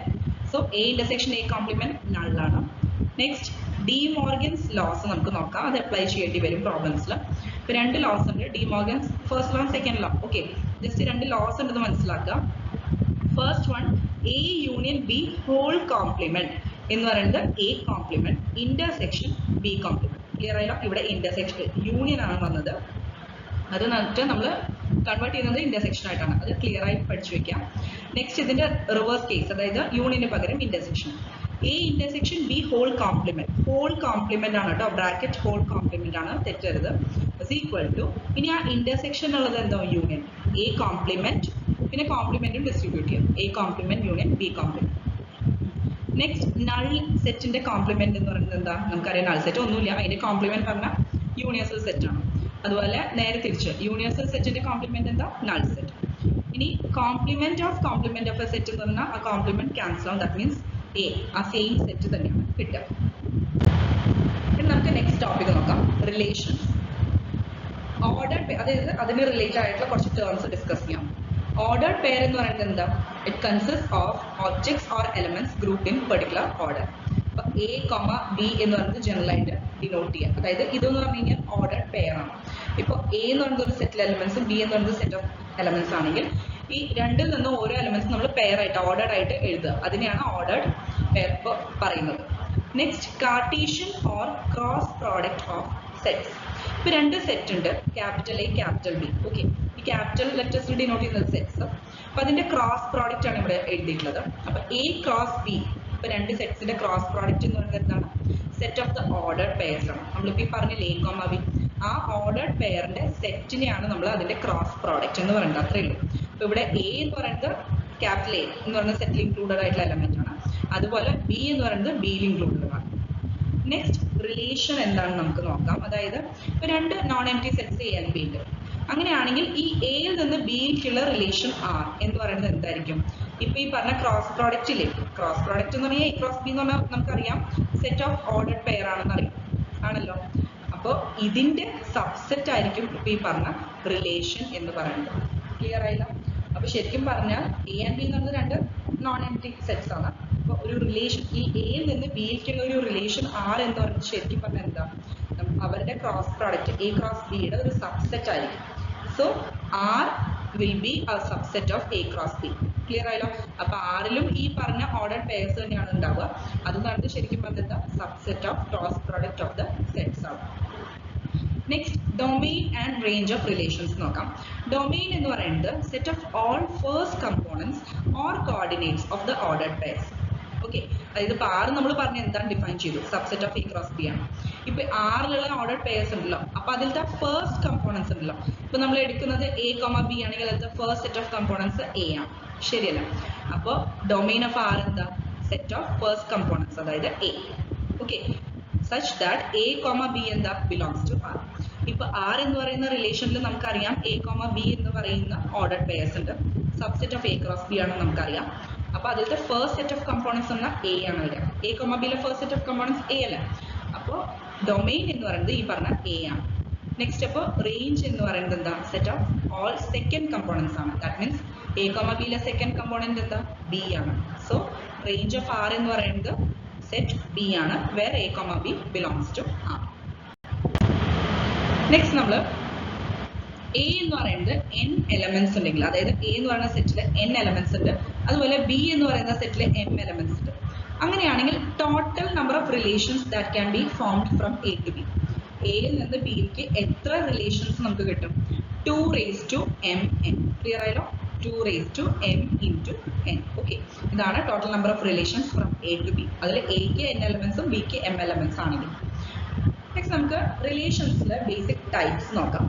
So A intersection A complement നള്ളാണ്. നെക്സ്റ്റ് ഡി മോർഗൻസ് ലോസ് നമുക്ക് നോക്കാം, അത് അപ്ലൈ ചെയ്യേണ്ടി വരും പ്രോബ്ലംസിൽ. ഇപ്പൊ രണ്ട് ലോസ് ഉണ്ട്, De Morgan's first law second law. Okay, just രണ്ട് ലോസ് ഉണ്ടെന്ന് മനസ്സിലാക്കുക. First one, A union B whole complement എന്ന് പറയുന്നത് A complement intersection B complement. Clear ആയല്ലോ? ഇവിടെ ഇന്റർസെക്ഷൻ യൂണിയൻ ആണ് വന്നത്, അത് എന്നിട്ട് നമ്മൾ കൺവേർട്ട് ചെയ്യുന്നത് ഇന്റർസെക്ഷൻ ആയിട്ടാണ്. അത് ക്ലിയർ ആയി പഠിച്ചു വെക്കാം. നെക്സ്റ്റ് ഇതിന്റെ റിവേഴ്സ് കേസ്, അതായത് യൂണിയന് പകരം intersection. A intersection B whole complement, whole complement ആണ് കേട്ടോ, ബ്രാക്കറ്റ് ഹോൾ കോംപ്ലിമെന്റ് ആണ്, തെറ്റരുത്. ഈക്വൽ ടു, ഇനി ആ ഇന്റർസെക്ഷൻ ഉള്ളത് എന്തോ യൂണിയൻ എ കോംപ്ലിമെന്റ്, പിന്നെ കോംപ്ലിമെന്റും ഡിസ്ട്രിബ്യൂട്ട് ചെയ്യാം, A complement union B complement. Next null സെറ്റിന്റെ കോംപ്ലിമെന്റ് എന്ന് പറയുന്നത് എന്താ? നമുക്കറിയാം നൾ സെറ്റ് ഒന്നുമില്ല, അതിന്റെ കോംപ്ലിമെന്റ് പറഞ്ഞാൽ യൂണിവേഴ്സൽ സെറ്റ് ആണ്. അതുപോലെ നേരെ തിരിച്ച് യൂണിവേഴ്സൽ സെറ്റിന്റെ കോംപ്ലിമെന്റ് എന്താ? Null set. ഇനി കോംപ്ലിമെന്റ് ഓഫ് എ സെറ്റ് എന്ന് പറഞ്ഞാൽ ആ കോംപ്ലിമെന്റ് ക്യാൻസൽ ആവും, ദാറ്റ് മീൻസ് എ ആ സെയിം സെറ്റ് തന്നെയാണ് കിട്ടുക. ഇനി നമുക്ക് നെക്സ്റ്റ് ടോപ്പിക് നോക്കാം, റിലേഷൻ. ഓർഡർഡ് പെയർ, അതായത് അതിന് റിലേറ്റഡ് ആയിട്ടുള്ള കുറച്ച് ടേംസ് ഡിസ്കസ് ചെയ്യാം. ഓർഡർഡ് പെയർ എന്ന് പറയുന്നത് എന്താ? It consist of objects or elements group in particular order. അപ്പൊ എ കോമ ബി എന്ന് പറയുന്നത് ജനറൽ ആയിട്ട് ഡിനോട്ട് ചെയ്യാം, അതായത് ഇതെന്ന് പറഞ്ഞു കഴിഞ്ഞാൽ ഓർഡർഡ് പെയർ ആണ്. ഇപ്പോൾ എ എന്ന് പറയുന്നത് ഒരു സെറ്റിൽ എലമെന്റ്സും ബി എന്ന് പറയുന്നത് സെറ്റ് ഓഫ് എലമെന്റ്സ് ആണെങ്കിൽ ഈ രണ്ടിൽ നിന്നും ഓരോ എലമെന്റ്സ് നമ്മൾ പെയർ ആയിട്ട് ഓർഡർഡ് ആയിട്ട് എഴുതുക, അതിനെയാണ് ഓർഡർഡ് പെയർ പറയുന്നത്. Next Cartesian or cross product of sets. ഇപ്പൊ രണ്ട് സെറ്റ് ഉണ്ട്, capital A capital B. Okay, ഈ ക്യാപിറ്റൽ ലെറ്റേഴ്സിൽ ഡിനോട്ട് ചെയ്യുന്നത് സെറ്റ്സ്. അപ്പൊ അതിന്റെ ക്രോസ് പ്രോഡക്റ്റ് ആണ് ഇവിടെ എഴുതിയിട്ടുള്ളത്. അപ്പൊ എ ക്രോസ് ബി, ഇപ്പൊ രണ്ട് സെറ്റ്സിന്റെ ക്രോസ് പ്രോഡക്റ്റ് എന്ന് പറയുന്നത് എന്താണ്? Set of the ordered pairs ആണ്. നമ്മളിപ്പോ ഈ പറഞ്ഞില്ലേ എ കോമ ബി, ആ ഓർഡർഡ് പെയറിന്റെ സെറ്റിനെയാണ് നമ്മൾ അതിന്റെ ക്രോസ് പ്രോഡക്റ്റ് എന്ന് പറയുന്നത്, അത്രേ ഉള്ളൂ. അപ്പൊ ഇവിടെ എ എന്ന് പറയുന്നത് ക്യാപിറ്റൽ എ എന്ന് പറയുന്ന സെറ്റിൽ ഇൻക്ലൂഡഡ് ആയിട്ടുള്ള എലമെന്റ് ആണ്, അതുപോലെ ബി എന്ന് പറയുന്നത് ബിയിൽ ഇൻക്ലൂഡഡ് ആണ്. നെക്സ്റ്റ് റിലേഷൻ എന്താണെന്ന് നമുക്ക് നോക്കാം. അതായത് ഇപ്പൊ രണ്ട് non empty sets A and B ഉണ്ട്. അങ്ങനെയാണെങ്കിൽ ഈ എയിൽ നിന്ന് ബിയിലേക്കുള്ള റിലേഷൻ ആർ എന്ന് പറയുന്നത് എന്തായിരിക്കും? ഇപ്പൊ ഈ പറഞ്ഞ ക്രോസ് പ്രോഡക്റ്റ് ഇല്ലേ, ക്രോസ് പ്രോഡക്റ്റ് എന്ന് പറഞ്ഞാൽ എ ക്രോസ് ബി എന്ന് പറഞ്ഞാൽ നമുക്കറിയാം സെറ്റ് ഓഫ് ഓർഡർഡ് പെയർ ആണെന്ന് അറിയാം, ആണല്ലോ. അപ്പോൾ ഇതിന്റെ സബ്സെറ്റ് ആയിരിക്കും ഇപ്പൊ ഈ പറഞ്ഞ റിലേഷൻ എന്ന് പറയുന്നത്. ക്ലിയർ ആയില്ല? അപ്പൊ ശരിക്കും പറഞ്ഞാൽ എ ആൻഡ് ബി എന്ന് പറയുന്നത് രണ്ട് നോൺ എംപ്റ്റി സെറ്റ്സ് ആണ്. അപ്പൊ ഒരു റിലേഷൻ, ഈ എയിൽ നിന്ന് ബിയിലേക്കുള്ള ഒരു റിലേഷൻ ആർ എന്ന് പറയുന്നത് ശരിക്കും പറഞ്ഞാൽ എന്താ? അവരുടെ ക്രോസ് പ്രോഡക്റ്റ് എ ക്രോസ് ബിയുടെ ഒരു സബ്സെറ്റ് ആയിരിക്കും. So R will be a subset of A cross B. Clear ആയല്ലോ? അപ്പൊ ആറിലും ഈ പറഞ്ഞ ഓർഡർഡ് പെയർസ് തന്നെയാണ് ഉണ്ടാവുക. അത് പറഞ്ഞിട്ട് ശരിക്കും പറഞ്ഞത് subset of cross product of the sets ആണ്. Next domain and range of relations നോക്കാം. ഡൊമെയിൻ എന്ന് പറയുന്നത് set of all first components or coordinates of the ordered pairs. Okay, അതായത് ഇപ്പൊ ആറ് നമ്മൾ പറഞ്ഞ എന്താണ് ഡിഫൈൻ ചെയ്തു? Subset of A cross B ആണ്. ഇപ്പൊ ആറിലുള്ള ഓർഡർഡ് പെയർസ് ഉണ്ടല്ലോ, അപ്പൊ അതിലത്തെ ഫസ്റ്റ് കമ്പോണൻസ് ഉണ്ടല്ലോ. ഇപ്പൊ നമ്മൾ എടുക്കുന്നത് എ കോമ ബി ആണെങ്കിൽ അതിലത്തെ first set of components A ആണ്, ശരിയല്ല? അപ്പൊ ഡൊമെയിൻ ഓഫ് ആർ എന്താ? സെറ്റ് ഓഫ് ഫസ്റ്റ് കമ്പോണൻസ്, അതായത് A. Okay, such that a comma b എന്താ? belongs to R. ഇപ്പൊ R എന്ന് പറയുന്ന റിലേഷനിൽ നമുക്കറിയാം a comma b എന്ന് പറയുന്ന ഓർഡർഡ് പെയർസ് ഉണ്ട്, subset of A cross B ആണെന്ന് നമുക്കറിയാം. അപ്പൊ അതിലത്തെ ഫസ്റ്റ് സെറ്റ് ഓഫ് കമ്പോണൻസ് എന്ന എ ആണ് വരിക. എ കോമ ബിയിലെ first set of components A അല്ല. അപ്പോൾ ഡൊമെയിൻ എന്ന് പറയുന്നത് ഈ പറഞ്ഞ എ ആണ്. നെക്സ്റ്റ് അപ്പോൾ റേഞ്ച് എന്ന് പറയുന്നത് എന്താ? Set of all second components ആണ്. ദാറ്റ് മീൻസ് എ കോമ ബിയിലെ സെക്കൻഡ് കമ്പോണന്റ് എന്താ? ബി ആണ്. സോ റേഞ്ച് ഓഫ് ആർ എന്ന് പറയുന്നത് സെറ്റ് ബി ആണ്, where A comma B belongs to R. Next നമ്മൾ എ എന്ന് പറയുന്നത് n എലമെന്റ്സ് ഉണ്ടെങ്കിൽ, അതായത് എ എന്ന് പറയുന്ന സെറ്റിൽ n എലമെന്റ്സ് ഉണ്ട്, അതുപോലെ ബി എന്ന് പറയുന്ന സെറ്റിൽ m എലമെന്റ്സ് ഉണ്ട്. അങ്ങനെയാണെങ്കിൽ total number of relations that can be formed from A to B. എയിൽ നിന്ന് ബിയിലേക്ക് എത്ര റിലേഷൻസ് നമുക്ക് കിട്ടും? 2m(n). ക്ലിയർ ആയല്ലോ? 2m into n. ഓക്കെ, ഇതാണ് total number of relations from A to B. അതിൽ എക്ക് n എലമെന്റ്സും ബിക്ക് m എലമെന്റ്സ് ആണെങ്കിൽ. നെക്സ്റ്റ് നമുക്ക് റിലേഷൻസിലെ ബേസിക് ടൈപ്സ് നോക്കാം.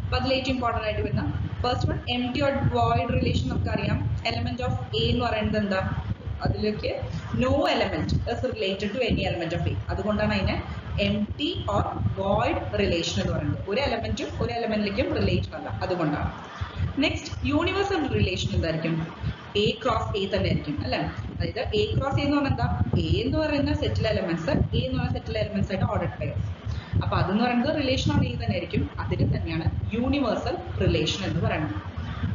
അപ്പോൾ അതിൽ ഏറ്റവും ഇമ്പോർട്ടൻ്റ് ആയിട്ട് വരുന്ന first one empty or void relation. നമുക്കറിയാം എലമെന്റ് ഓഫ് എ എന്ന് പറയുന്നത് എന്താ? അതിലേക്ക് no element is related to any element of A. അതുകൊണ്ടാണ് അതിനെ എംപ്റ്റി ഓർ വോയിഡ് റിലേഷൻ എന്ന് പറയുന്നത്. ഒരു എലമെന്റും ഒരു എലമെന്റിലേക്കും റിലേറ്റഡ് അല്ല, അതുകൊണ്ടാണ്. നെക്സ്റ്റ് യൂണിവേഴ്സൽ റിലേഷൻ എന്തായിരിക്കും? എ ക്രോസ് എ തന്നെ ആയിരിക്കും അല്ലെ? അതായത് എ ക്രോസ് എ എന്ന് പറഞ്ഞാൽ എന്താ? എ എന്ന് പറയുന്ന സെറ്റിലെ എലമെന്റ്സ് എ എന്ന് പറയുന്ന സെറ്റിലെ എലമെന്റ്സ് ആയിട്ട് ഓർഡർ പെയർസ്. അപ്പൊ അതെന്ന് പറയുന്നത് റിലേഷൻ ഓൺ എ തന്നെ ആയിരിക്കും. അതിന് തന്നെയാണ് യൂണിവേഴ്സൽ റിലേഷൻ എന്ന് പറയുന്നത്.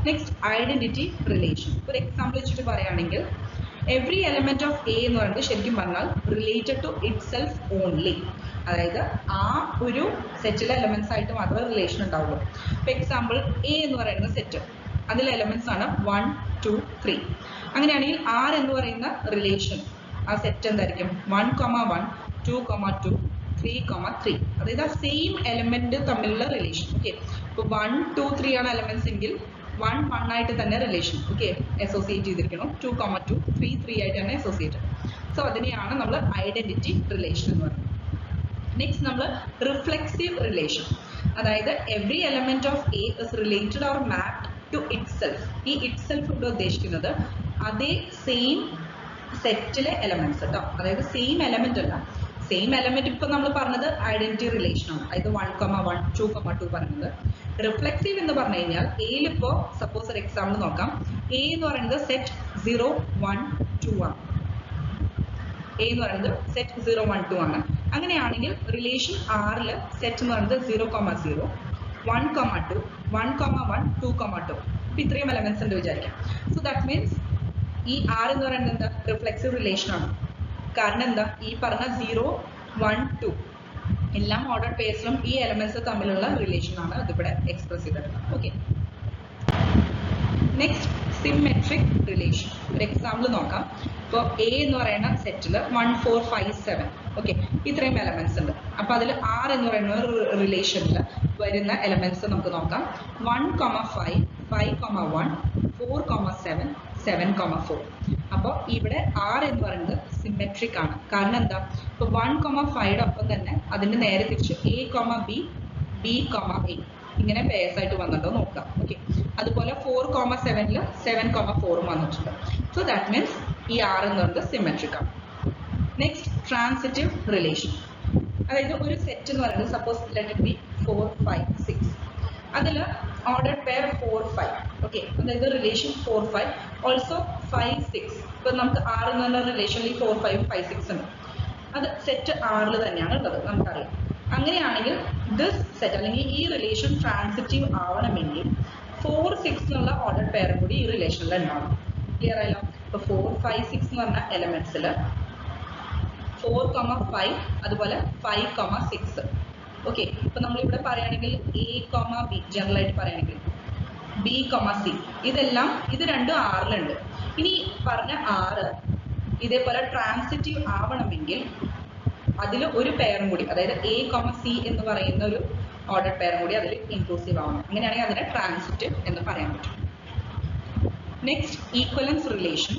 Next identity relation. ഒരു എക്സാമ്പിൾ വെച്ചിട്ട് പറയുകയാണെങ്കിൽ എവറി എലമെന്റ് ഓഫ് എ എന്ന് പറയുന്നത് ശരിക്കും പറഞ്ഞാൽ related to itself only. അതായത് ആ ഒരു സെറ്റിലെ എലമെന്റ്സ് ആയിട്ട് മാത്രമേ റിലേഷൻ ഉണ്ടാവുള്ളൂ. ഇപ്പൊ എക്സാമ്പിൾ എ എന്ന് പറയുന്ന സെറ്റ്, അതിലെ എലമെന്റ്സ് ആണ് 1, 2, 3. അങ്ങനെയാണെങ്കിൽ ആർ എന്ന് പറയുന്ന റിലേഷൻ ആ സെറ്റ് എന്തായിരിക്കും? 1,1, 2,2, 3,3. അതായത് ആ സെയിം എലമെന്റ് തമ്മിലുള്ള റിലേഷൻ. ഓക്കെ, ഇപ്പൊ 1, 2, 3 ആണ് എലമെന്റ്സ് എങ്കിൽ 1, 1 ആയിട്ട് തന്നെ റിലേഷൻ ഓക്കെ അസോസിയേറ്റ് ചെയ്തിരിക്കണം. 2,2, 3, 3 ആയിട്ട് തന്നെ അസോസിയേറ്റ്. സോ അതിനെയാണ് നമ്മൾ ഐഡന്റിറ്റി റിലേഷൻ എന്ന് പറയുന്നത്. നെക്സ്റ്റ് നമ്മൾ റിഫ്ലെക്സീവ് റിലേഷൻ. അതായത് every element of A is related or mapped to itself. ഈ ഇറ്റ് സെൽഫ് ഇവിടെ ഉദ്ദേശിക്കുന്നത് അതേ സെയിം സെറ്റിലെ എലമെന്റ്സ് കേട്ടോ. അതായത് സെയിം എലമെന്റ് അല്ല, സെയിം എലമെന്റ് ഇപ്പൊ നമ്മൾ പറഞ്ഞത് ഐഡന്റിറ്റി റിലേഷൻ ആണ്. അതായത് 1,1, 2,2 പറയുന്നത്. റിഫ്ലെക്സീവ് എന്ന് പറഞ്ഞു കഴിഞ്ഞാൽ എയിൽ ഇപ്പോ സപ്പോസ് ഒരു എക്സാമ്പിൾ നോക്കാം. എ എന്ന് പറയുന്നത് സെറ്റ് 0, 1, 2 ആണ്. എ എന്ന് പറയുന്നത് സെറ്റ് 0, 1, 2 ആണ്. അങ്ങനെയാണെങ്കിൽ റിലേഷൻ ആറില് സെറ്റ് എന്ന് പറയുന്നത് 0,0, 1,2, 1,1, 2,2. ഇപ്പൊ ഇത്രയും എലമെന്റ്സ് ഉണ്ട് വിചാരിക്കാം. സോ ദാറ്റ് മീൻസ് ഈ ആർ എന്ന് പറയുന്നത് എന്താ? റിഫ്ലെക്സീവ് റിലേഷൻ ആണ്. കാരണം എന്താ? ഈ പറഞ്ഞ 0, 1, 2 എല്ലാം ഓർഡർ പേഴ്സിലും ഈ എലമെന്റ്സ് തമ്മിലുള്ള റിലേഷൻ ആണ് അതിവിടെ എക്സ്പ്രസ് ചെയ്തിട്ടുള്ളത്. Okay, next symmetric relation. ഒരു എക്സാമ്പിൾ നോക്കാം. ഇപ്പോൾ എ എന്ന് പറയുന്ന സെറ്റിൽ 1, 4, 5, 7 ഓക്കെ ഇത്രയും എലമെന്റ്സ് ഉണ്ട്. അപ്പൊ അതിൽ ആർ എന്ന് പറയുന്ന റിലേഷനിൽ വരുന്ന എലമെന്റ്സ് നമുക്ക് നോക്കാം. 1,5, 5,1, 4,7, 7,4. അപ്പോൾ ഇവിടെ ആർ എന്ന് പറയുന്നത് സിമെട്രിക് ആണ്. കാരണം എന്താ? ഇപ്പൊ 1,5 ഒപ്പം തന്നെ അതിന്റെ നേരെ തിരിച്ച് എ, ബി, ബി, എ ഇങ്ങനെ പേഴ്സ് ആയിട്ട് വന്നിട്ടോ നോക്കാം. ഓക്കെ, അതുപോലെ 4,7 7,4 വന്നിട്ടുണ്ട്. സോ ദാറ്റ് മീൻസ് ഈ ആർ എന്ന് പറയുന്നത് സിമെട്രിക് ആണ്. Next transitive relation. അതായത് ഒരു സെറ്റ് എന്ന് പറയുന്നത് സപ്പോസ് ലെറ്റ് ഇറ്റ് ബി 4, 5, 6. അതിൽ ഓർഡർ പെയർ 4, 5 ഓക്കെ. അതായത് റിലേഷൻ 4, 5 ഓൾസോ 5, 6. ഇപ്പൊ നമുക്ക് ആർ എന്ന് പറഞ്ഞ റിലേഷനിൽ 4, 5, 5, 6 ഉണ്ട്. അത് സെറ്റ് ആറിൽ തന്നെയാണ് ഉള്ളത്, നമുക്കറിയാം. അങ്ങനെയാണെങ്കിൽ ദിസ് സെറ്റ് അല്ലെങ്കിൽ ഈ റിലേഷൻ ട്രാൻസിറ്റീവ് ആവണമെങ്കിൽ 4, 6 എന്നുള്ള ഓർഡർ പെയർ കൂടി ഈ റിലേഷനിൽ ഉണ്ടാവണം. ക്ലിയർ ആയല്ലോ? ഇപ്പൊ 4, 5, 6 എന്ന് പറഞ്ഞ എലമെന്റ്സിൽ 4, 5 അതുപോലെ 5, 6 ഓക്കെ. ഇപ്പൊ നമ്മളിവിടെ പറയുകയാണെങ്കിൽ എ, ബി ജനറൽ ആയിട്ട് പറയുകയാണെങ്കിൽ ബി, സി ഇതെല്ലാം ഇത് രണ്ടും ആറിലുണ്ട്. ഇനി പറഞ്ഞ ആറ് ഇതേപോലെ ട്രാൻസിറ്റീവ് ആവണമെങ്കിൽ അതിൽ ഒരു പെയറും കൂടി, അതായത് എ, സി എന്ന് പറയുന്ന ഒരു ഓർഡർ പെയറും കൂടി അതിൽ ഇൻക്ലൂസീവ് ആവണം. അങ്ങനെയാണെങ്കിൽ അതിനെ ട്രാൻസിറ്റീവ് എന്ന് പറയാൻ പറ്റും. Next equivalence relation.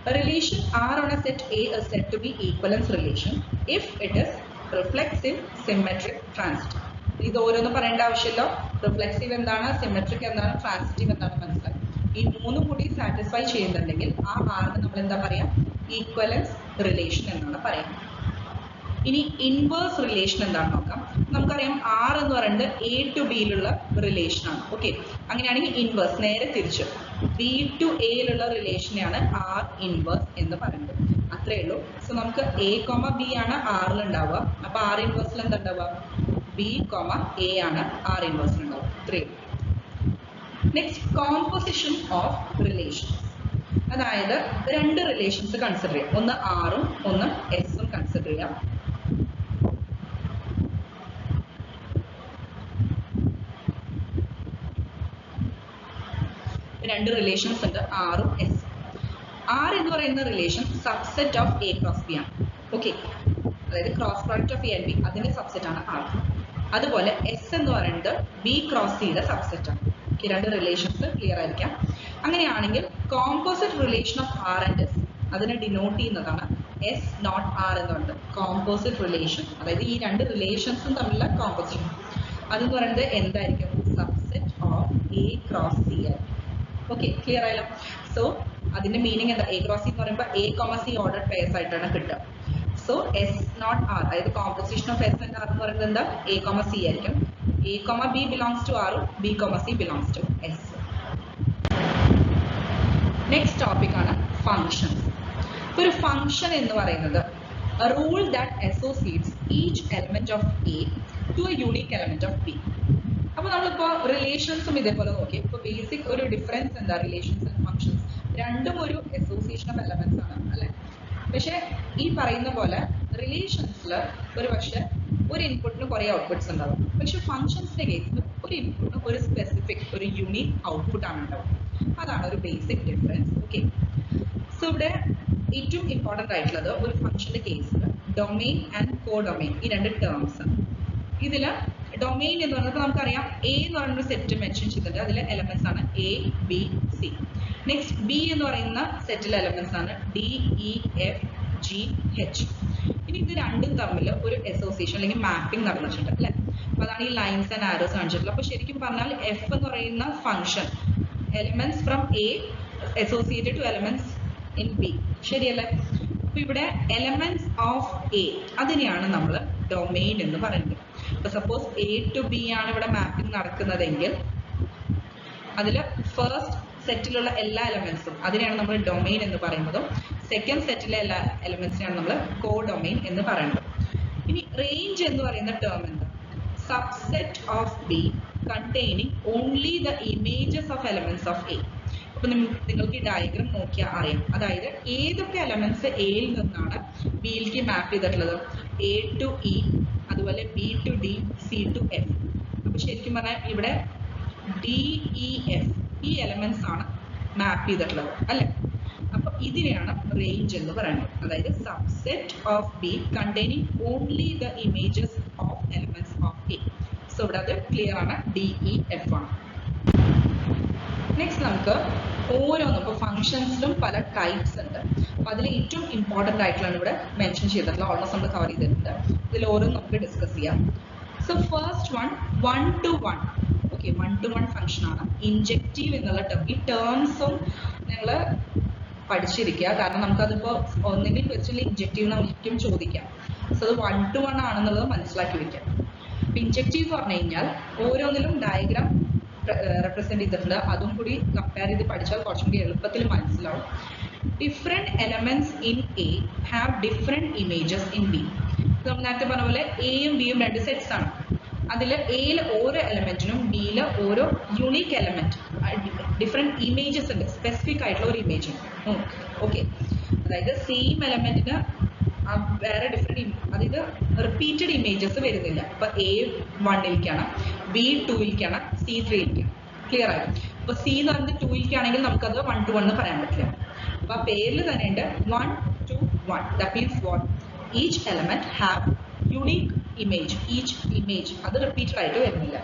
A relation R on a set A is said to be equivalence relation if it is reflexive, symmetric, transitive. ഇത് ഓരോന്ന് പറയേണ്ട ആവശ്യമില്ല. റിഫ്ലെക്സീവ് എന്താണ്, സിമെട്രിക് എന്താണ്, ട്രാൻസിറ്റീവ് എന്താണ് മനസ്സിലായി. ഈ മൂന്നും കൂടി സാറ്റിസ്ഫൈ ചെയ്യുന്നുണ്ടെങ്കിൽ ആ ആറിന് നമ്മൾ എന്താ പറയാ? ഈക്വലൻസ് റിലേഷൻ എന്നാണ് പറയാം. ഇനി ഇൻവേഴ്സ് റിലേഷൻ എന്താണെന്ന് നോക്കാം. നമുക്കറിയാം ആർ എന്ന് പറയുന്നത് എ ടു ബിയിലുള്ള റിലേഷൻ ആണ്. ഓക്കെ, അങ്ങനെയാണെങ്കിൽ ഇൻവേഴ്സ് നേരെ തിരിച്ച് ബി ടു എയിലുള്ള റിലേഷനെയാണ് ആർ ഇൻവേഴ്സ് എന്ന് പറയുന്നത്. അത്രേ ഉള്ളൂ. സോ നമുക്ക് എ, ബി ആണ് ആറിൽ ഉണ്ടാവുക. അപ്പൊ ആർ ഇൻവേഴ്സിൽ എന്താ ഉണ്ടാവുക? ബി, എ ആണ് ആർ ഇൻവേഴ്സിൽ ഉണ്ടാവുക. ഇത്രയും. Next composition of relations. അതായത് രണ്ട് റിലേഷൻസ് കൺസിഡർ ചെയ്യാം. ഒന്ന് ആറും ഒന്ന് എസും കൺസിഡർ ചെയ്യാം. രണ്ട് റിലേഷൻസ് ഉണ്ട്, ആറും എസ്. ആർ എന്ന് പറയുന്ന relation subset of A cross B ആണ്. ഓക്കെ, അതായത് cross product of A and B അതിന്റെ സബ്സെറ്റ് ആണ് ആർ. അതുപോലെ എസ് എന്ന് പറയുന്നത് ബി ക്രോസ് സിയുടെ സബ്സെറ്റ് ആണ്. ഈ രണ്ട് റിലേഷൻസ് ക്ലിയർ ആയിരിക്കാം. അങ്ങനെയാണെങ്കിൽ composite relation of R and S അതിനെ ഡിനോട്ട് ചെയ്യുന്നതാണ് എസ് നോട്ട് ആർ എന്നുണ്ട്. കോമ്പോസിറ്റ് റിലേഷൻ, അതായത് ഈ രണ്ട് റിലേഷൻസും തമ്മിലുള്ള കോമ്പോസിഷൻ അതെന്ന് പറയുന്നത് എന്തായിരിക്കും? Subset of A cross C ആയിരിക്കും. ഓക്കെ, ക്ലിയർ ആയല്ലോ. സോ അതിന്റെ മീനിങ് എന്താ? എ ക്രോസ് സി എന്ന് പറയുമ്പോൾ A comma C order pairs ആയിട്ടാണ് കിട്ടുക. സോ എസ് നോട്ട് ആർ, അതായത് composition of S and R എന്ന് പറയുന്നത് എന്താ? എ കോമ സി ആയിരിക്കും. A comma B belongs to ആറും B comma C belongs to S. Next topic ആണ് ഫങ്ഷൻസ്. ഒരു ഫംഗ്ഷൻ എന്ന് പറയുന്നത് a rule that associates each element of A to a unique element of B. അപ്പോൾ നമ്മളിപ്പോൾ റിലേഷൻസും ഇതേപോലെ നോക്കി. ഇപ്പോൾ ബേസിക് ഒരു ഡിഫറൻസ് എന്താ? റിലേഷൻസ് ആൻഡ് ഫംഗ്ഷൻസ് രണ്ടും ഒരു അസോസിയേഷൻ ഓഫ് എലമെന്റ്സ് ആണ് അല്ലെ. പക്ഷെ ഈ പറയുന്ന പോലെ റിലേഷൻസിൽ ഒരു പക്ഷെ ഒരു ഇൻപുട്ടിന് കുറേ ഔട്ട്പുട്ട്സ് ഉണ്ടാവും. പക്ഷെ ഫംഗ്ഷൻസിന്റെ കേസിൽ ഒരു ഇൻപുട്ടിന് ഒരു സ്പെസിഫിക് ഒരു യുണീക് ഔട്ട്പുട്ട് ആണ് ഉണ്ടാവും. അതാണ് ഒരു ബേസിക് ഡിഫറൻസ്. ഓക്കെ, സോ ഇവിടെ ഏറ്റവും ഇമ്പോർട്ടൻ്റ് ആയിട്ടുള്ളത് ഒരു ഫംഗ്ഷന്റെ കേസിൽ ഡൊമെയിൻ ആൻഡ് കോ ഡൊമെയിൻ ഈ രണ്ട് ടേംസ് ആണ്. ഇതിൽ ഡൊമെയിൻ എന്ന് പറയുന്നത് നമുക്കറിയാം എ എന്ന് പറയുന്ന സെറ്റ് മെൻഷൻ ചെയ്തിട്ടുണ്ട്. അതിലെ എലമെന്റ്സ് ആണ് A B C. Next B എന്ന് പറയുന്ന സെറ്റിലെ എലമെന്റ്സ് ആണ് D E F G H. ഇനി ഇത് രണ്ടും തമ്മിൽ ഒരു അസോസിയേഷൻ അല്ലെങ്കിൽ മാപ്പിംഗ് നടന്നിട്ടുണ്ട് അല്ലെ. അപ്പൊ അതാണ് ഈ ലൈൻസ് ആൻഡ് ആരോസ് കാണിച്ചിട്ടുള്ളത്. അപ്പൊ ശരിക്കും പറഞ്ഞാൽ എഫ് എന്ന് പറയുന്ന function elements from A associated to elements in B, ശരിയല്ലേ? അപ്പൊ ഇവിടെ എലമെന്റ്സ് ഓഫ് എ അതിനെയാണ് നമ്മൾ ഡൊമെയിൻ എന്ന് പറയുന്നത്. ഇപ്പൊ സപ്പോസ് എ ടു ബി ആണ് ഇവിടെ മാപ്പിംഗ് നടക്കുന്നതെങ്കിൽ അതിൽ ഫസ്റ്റ് സെറ്റിലുള്ള എല്ലാ എലമെന്റ്സും അതിനെയാണ് നമ്മൾ ഡൊമെയിൻ എന്ന് പറയുന്നതും സെക്കൻഡ് സെറ്റിലെ എല്ലാ എലമെന്റ്സിനെയാണ് നമ്മൾ കോ ഡൊമെയിൻ എന്ന് പറയുന്നത്. ഇനി റേഞ്ച് എന്ന് പറയുന്ന ടേം എന്താ? Subset of B containing only the images of elements of A. അപ്പൊ നിങ്ങൾക്ക് ഈ ഡയഗ്രാം നോക്കിയാൽ അറിയാം. അതായത് ഏതൊക്കെ എലമെന്റ്സ് എയിൽ നിന്നാണ് ബിയിലേക്ക് മാപ്പ് ചെയ്തിട്ടുള്ളത്? എ ടു ഇ, അതുപോലെ B to D, C to F. അപ്പൊ ശരിക്കും പറഞ്ഞാൽ ഇവിടെ ഡി ഇ എഫ് ഈ എലമെന്റ്സ് ആണ് മാപ്പ് ചെയ്തിട്ടുള്ളത് അല്ലെ. അപ്പൊ ഇതിനെയാണ് റേഞ്ച് എന്ന് പറയുന്നത്. അതായത് subset of B containing only the images of elements of A. So ഇവിടെ അത് ക്ലിയർ ആണ്, ഡി ഇ എഫ് ആണ്. നെക്സ്റ്റ് നമുക്ക് ഓരോന്നും ഇപ്പോൾ ഫംഗ്ഷൻസിലും പല ടൈപ്സ് ഉണ്ട്. അപ്പൊ അതിൽ ഏറ്റവും ഇമ്പോർട്ടൻ്റ് ആയിട്ടുള്ളതാണ് ഇവിടെ മെൻഷൻ ചെയ്തിട്ടുള്ളത്. ഓൾമോസ്റ്റ് നമ്മൾ കവർ ചെയ്തിട്ടുണ്ട്. ഇതിൽ ഓരോന്നും നമുക്ക് ഡിസ്കസ് ചെയ്യാം. So first one two one. Okay, one two one function ആണ്. ഇൻജെക്റ്റീവ് എന്നുള്ള ടേം, ഈ ടേംസും നിങ്ങൾ പഠിച്ചിരിക്കുക. കാരണം നമുക്കതിപ്പോൾ ഒന്നെങ്കിൽ വെച്ചിട്ടുള്ള ഇൻജെക്റ്റീവ് നമുക്കും ചോദിക്കാം. സോ അത് വൺ ടു വൺ ആണെന്നുള്ളത് മനസ്സിലാക്കി വെക്കാം. ഇൻജെക്റ്റീവ് എന്ന് പറഞ്ഞു കഴിഞ്ഞാൽ ഓരോന്നിലും ഡയഗ്രാം റെപ്രസെന്റ് ചെയ്തിട്ടുണ്ട്. അതും കൂടി കമ്പയർ ചെയ്ത് പഠിച്ചാൽ കുറച്ചും കൂടി എളുപ്പത്തിൽ മനസ്സിലാവും. Different elements in A have different images in B. നമ്മൾ നേരത്തെ പറഞ്ഞ പോലെ എയും ബിയും രണ്ട് സെറ്റ്സ് ആണ്. അതിൽ എയിൽ ഓരോ എലമെന്റിനും ബിയിൽ ഓരോ യുണീക്ക് എലമെന്റ് ഡിഫറെന്റ് ഇമേജസ് ഉണ്ട്. സ്പെസിഫിക് ആയിട്ടുള്ള ഒരു ഇമേജ് ഉണ്ട്. ഓക്കെ, അതായത് സെയിം എലമെന്റിന് വേറെ ഡിഫറെന്റ്, അതായത് റിപ്പീറ്റഡ് ഇമേജസ് വരുന്നില്ല. ഇപ്പൊ എ 1-ലേക്കാണ്, ബി 2-ലേക്കാണ്, സി 3-ലേക്കാണ്. ക്ലിയർ ആയോ? ഇപ്പൊ സി എന്ന് പറയുന്നത് 2-ലേക്കാണെങ്കിൽ നമുക്കത് 1 to 1 എന്ന് പറയാൻ പറ്റില്ല. അപ്പൊ ആ പേരിൽ തന്നെ ഉണ്ട് 1 to 1. That means what? Each element have unique image. Each image അത് റിപ്പീറ്റഡ് ആയിട്ട് വരുന്നില്ല.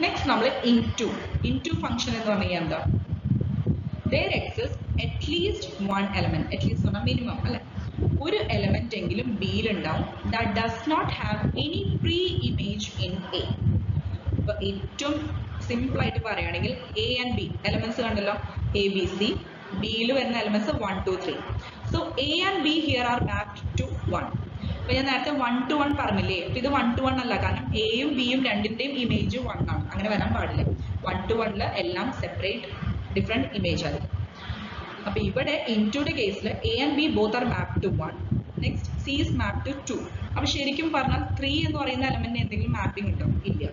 നെക്സ്റ്റ് നമ്മൾ ഇൻടു ഫംഗ്ഷൻ എന്ന് പറഞ്ഞു കഴിഞ്ഞാൽ എന്താ? there exists at least one element, at least പറഞ്ഞാൽ മിനിമം അല്ലെ, ഒരു എലമെന്റ് എങ്കിലും ബിയിൽ ഉണ്ടാവും that does not have any pre-image in A. അപ്പോൾ ഏറ്റവും സിമ്പിൾ ആയിട്ട് പറയുകയാണെങ്കിൽ എ ആൻഡ് ബി എലമെന്റ്സ് കണ്ടല്ലോ, എ ബി സി. ബിയിൽ വരുന്ന elements 1 2 3. So A and B here are mapped to 1. അപ്പോൾ ഞാൻ നേരത്തെ 1 to 1 പറഞ്ഞില്ലേ, അപ്പോൾ ഇത് 1 to 1 അല്ല, കാരണം എയും ബിയും രണ്ടിന്റെയും ഇമേജ് 1 ആണ്. അങ്ങനെ വരാൻ പാടില്ല. 1 to 1 എല്ലാം സെപ്പറേറ്റ് ഡിഫറെന്റ് ഇമേജ് ആയിരിക്കും. അപ്പൊ ഇവിടെ ഇൻടുയുടെ കേസിൽ A and B both are map to 1. Next C is map to 2. അപ്പൊ ശരിക്കും പറഞ്ഞാൽ 3 എന്ന് പറയുന്ന എലമെന്റിന് എന്തെങ്കിലും മാപ്പിംഗ് ഉണ്ടോ? ഇല്ല.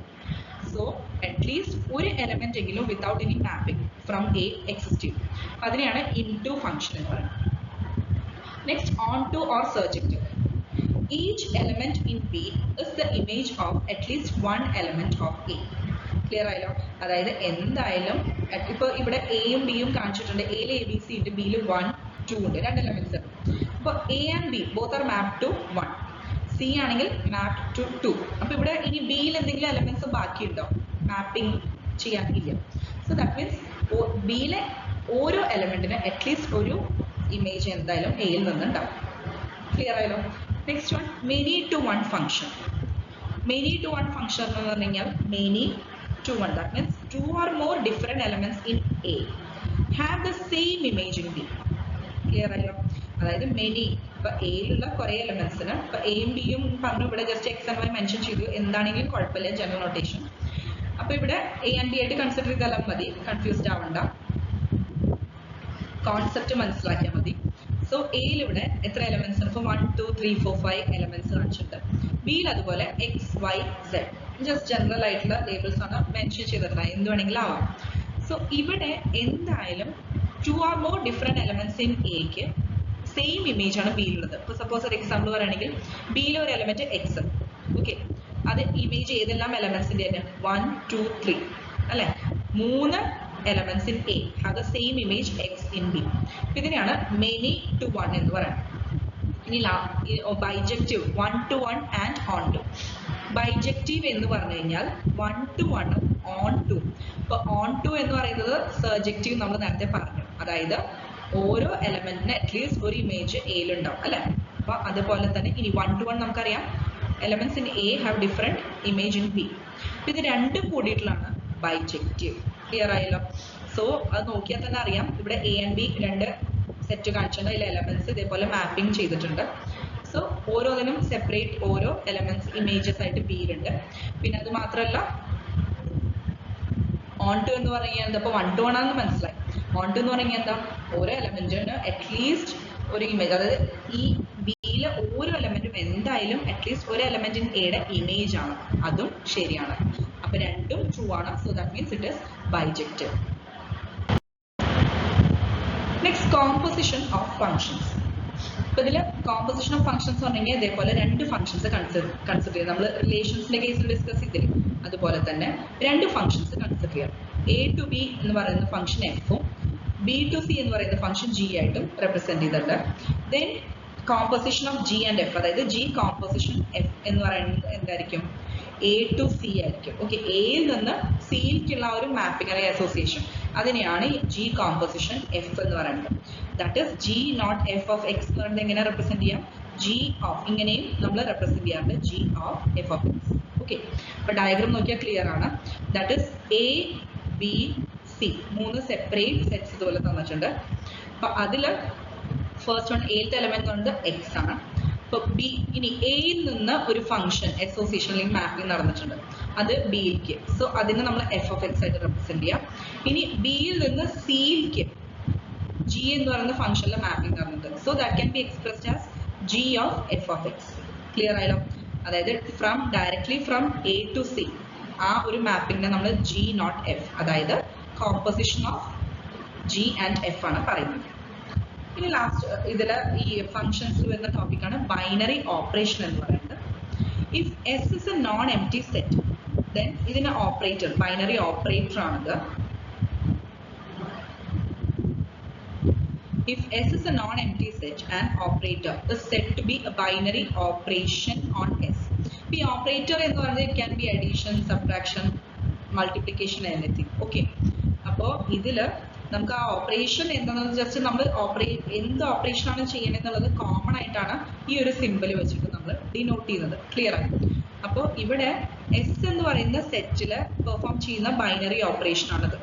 സോ അറ്റ്ലീസ്റ്റ് ഒരു എലമെന്റ് എങ്കിലും without any mapping from A exist ചെയ്യും. അതിനെയാണ് ഇൻടു ഫംഗ്ഷൻ എന്ന് പറയുന്നത്. Next on two or surjective. Each element in B is the image of at least one element of A. Clear ആയല്ലോ? അതായത് എന്തായാലും ഇപ്പൊ ഇവിടെ എയും ബിയും കാണിച്ചിട്ടുണ്ട്. എയിൽ എ ബി സി ഉണ്ട്, ബിയിൽ 1 2 ഉണ്ട്, രണ്ട് എലമെന്റ്സ് ഉണ്ട്. അപ്പോൾ A and B both are map to 1. C ആണെങ്കിൽ മാപ്പ് ടു 2. അപ്പോൾ ഇവിടെ ഇനി ബിയിൽ എന്തെങ്കിലും എലമെന്റ്സ് ബാക്കിയുണ്ടോ? മാപ്പിംഗ് ചെയ്യാൻ ഇല്ല. സോ ദാറ്റ് മീൻസ് ബിയിലെ ഓരോ എലമെന്റിന് അറ്റ്ലീസ്റ്റ് ഒരു ഇമേജ് എന്തായാലും എയിൽ നിന്നുണ്ടാവും. ക്ലിയർ ആയല്ലോ? Next one, many to one function. Many to one function എന്ന് പറഞ്ഞു കഴിഞ്ഞാൽ many to one, that means 2 or more different elements in A have the same image in B. Clear ആയല്ലോ? അതായത് മെനി, ഇപ്പൊ എയിലുള്ള കുറെ എലമെന്റ്സിന്, ഇപ്പൊ എയും ബിയും പറഞ്ഞു, ഇവിടെ just X and Y mention ചെയ്തു, എന്താണെങ്കിലും കുഴപ്പമില്ല, ജനറൽ നൊട്ടേഷൻ. അപ്പൊ ഇവിടെ എ ആൻഡ് ബി ആയിട്ട് കൺസിഡർ ചെയ്താലും മതി, കൺഫ്യൂസ്ഡ് ആവണ്ട, കോൺസെപ്റ്റ് മനസ്സിലാക്കിയാൽ മതി. സോ എയിൽ ഇവിടെ എത്ര എലമെന്റ്സ് ഉണ്ട്? 1 2 3 4 5 എലമെന്റ്സ് കാണിച്ചിട്ടുണ്ട്. ബിയിൽ അതുപോലെ X Y Z, just general ആയിട്ടുള്ള ലേബിൾസ് ആണ് മെൻഷൻ ചെയ്തിട്ടുള്ള, എന്ത് വേണമെങ്കിലും ആവാം. സോ ഇവിടെ എന്തായാലും 2 or more different elements in എക്ക് സെയിം ഇമേജ് ആണ് ബിയിലുള്ളത്. ഇപ്പോൾ സപ്പോസ് ഒരു എക്സാമ്പിൾ പറയുകയാണെങ്കിൽ ബിയിലെ ഒരു എലമെന്റ് എക്സ്, ഓക്കെ, അത് ഇമേജ് ഏതെല്ലാം എലമെന്റ്സിന്റെ തന്നെ? 1 2 3 അല്ലെ? 3 elements in A have the same image X in B. ഇതിനെയാണ് many to one എന്ന് പറയുന്നത്. ഇനി bijective 1 to 1 and on to. Bijective എന്ന് പറഞ്ഞു കഴിഞ്ഞാൽ 1 to 1 on to. ഇപ്പോൾ on to എന്ന് പറയുന്നത് സർജക്റ്റീവ് നമ്മൾ നേരത്തെ പറഞ്ഞു, അതായത് ഓരോ എലമെന്റിന് അറ്റ്ലീസ്റ്റ് ഒരു ഇമേജ് എയിൽ ഉണ്ടാവും അല്ലെ? അപ്പൊ അതുപോലെ തന്നെ ഇനി 1 to 1 നമുക്കറിയാം, elements in A have different image in B. ഇത് രണ്ടും കൂടിയിട്ടുള്ളതാണ് ബൈജക്റ്റീവ്. ക്ലിയർ ആയല്ലോ? സോ അത് നോക്കിയാൽ തന്നെ അറിയാം, ഇവിടെ എ ആൻഡ് ബി രണ്ട് സെറ്റ് കാണിച്ചിട്ടുണ്ട്, അതിൽ എലമെന്റ്സ് ഇതേപോലെ മാപ്പിംഗ് ചെയ്തിട്ടുണ്ട്. സോ ഓരോന്നിനും സെപ്പറേറ്റ് ഓരോ എലമെന്റ്സ് ഇമേജസ് ആയിട്ട് ബിയിലുണ്ട്. പിന്നെ അത് മാത്രമല്ല, ഓൺ ടു എന്ന് പറഞ്ഞാൽ എന്താ? ഇപ്പോൾ 1 to 1 ആണെന്ന് മനസ്സിലായി. ഓൺ ടു എന്ന് പറഞ്ഞാൽ എന്താ? ഓരോ എലമെന്റിന് അറ്റ്ലീസ്റ്റ് ഒരു ഇമേജ്, അതായത് ഈ ബിയിലെ ഓരോ എലമെന്റും എന്തായാലും അറ്റ്ലീസ്റ്റ് ഒരു എലമെന്റ് ഇൻ എയുടെ ഇമേജ് ആണ്, അതും ശരിയാണ്. അപ്പൊ രണ്ടും ട്രൂ ആണ്. So that means it is bijective. Next, composition of functions. ഇപ്പൊ ഇതിൽ കോമ്പോസിഷൻ ഓഫ് ഫങ്ഷൻസ് പറഞ്ഞെങ്കിൽ ഇതേപോലെ രണ്ട് ഫങ്ഷൻസ് കൺസിഡർ ചെയ്യാം. നമ്മൾ റിലേഷൻസിന്റെ കേസിൽ ഡിസ്കസ് ചെയ്തില്ലേ, അതുപോലെ തന്നെ രണ്ട് ഫങ്ഷൻസ് കൺസിഡർ ചെയ്യാം. എ ടു ബി എന്ന് പറയുന്ന ഫംഗ്ഷൻ എഫും ബി ടു സി എന്ന് പറയുന്ന ഫംഗ്ഷൻ ജി ആയിട്ടും റെപ്രസെന്റ് ചെയ്തിട്ടുണ്ട്. Then composition of G and F, അതായത് ജി കോമ്പോസിഷൻ എഫ് എന്ന് പറയുന്നത് എന്തായിരിക്കും? എ ടു സി ആയിരിക്കും. ഓക്കെ, എയിൽ നിന്ന് സിയിലേക്കുള്ള ഒരു മാപ്പിംഗ് അല്ലെങ്കിൽ അസോസിയേഷൻ, അതിനെയാണ് ജി കോമ്പോസിഷൻ എഫ് എന്ന് പറയുന്നത്. That is G not F of X എന്ന് പറയുന്നത് എങ്ങനെ റെപ്രസെന്റ് ചെയ്യാം? ജി ഓഫ്, ഇങ്ങനെയും നമ്മൾ റെപ്രസെന്റ് ചെയ്യാറുണ്ട്, G of F of X. Okay, അപ്പൊ ഡയഗ്രാം നോക്കിയാൽ ക്ലിയർ ആണ്. That is A B C, 3 separate sets ഇതുപോലെ തന്നിട്ടുണ്ട്. അപ്പൊ അതില് ഫസ്റ്റ് വൺ എയിലത്തെ എലമെന്റ് കൊണ്ട് എക്സ് ആണ്. ഇപ്പൊ ബി, ഇനി എയിൽ നിന്ന് ഒരു ഫംഗ്ഷൻ അസോസിയേഷൻ അല്ലെങ്കിൽ മാപ്പിംഗ് നടന്നിട്ടുണ്ട്, അത് ബിയിലേക്ക്. സോ അതിനെ നമ്മൾ എഫ് ഓഫ് എക്സ് ആയിട്ട് റെപ്രസെന്റ് ചെയ്യാം. ഇനി ബിയിൽ നിന്ന് സിയിലേക്ക് ജി എന്ന് പറയുന്ന ഫംഗ്ഷനിലെ മാപ്പിംഗ് നടന്നിട്ടുണ്ട്. So that can be expressed as G of F of X. Clear ആയല്ലോ? അതായത് directly from A to C ആ ഒരു മാപ്പിംഗിനെ നമ്മൾ ജി നോട്ട് എഫ്, അതായത് composition of G and F ആണ് പറയുന്നത്. ഇനി ലാസ്റ്റ് ഇതിൽ ഈ ഫങ്ഷൻസിൽ വരുന്ന ടോപ്പിക്കാണ് ബൈനറി ഓപ്പറേഷൻ എന്ന് പറയുന്നത്. If S is A non empty set, then ഇതിന്റെ ഓപ്പറേറ്റർ ബൈനറി ഓപ്പറേറ്റർ ആണിത്. If S is a non-empty set, an operator is said to be a binary operation on S. The operator എന്ന് പറയുന്നത് it can be addition, subtraction, multiplication, anything. Okay. അപ്പോൾ ഇതില് നമുക്ക് ആ ഓപ്പറേഷൻ എന്താണെന്ന് ജസ്റ്റ് നമ്മൾ എന്ത് ഓപ്പറേഷൻ ആണ് ചെയ്യണമെന്നുള്ളത് കോമൺ ആയിട്ടാണ് ഈ ഒരു സിമ്പിൾ വെച്ചിട്ട് നമ്മൾ ഡിനോട്ട് ചെയ്യുന്നത്. ക്ലിയർ ആണ്? അപ്പോൾ ഇവിടെ എസ് എന്ന് പറയുന്ന സെറ്റില് പെർഫോം ചെയ്യുന്ന ബൈനറി ഓപ്പറേഷൻ ആണത്.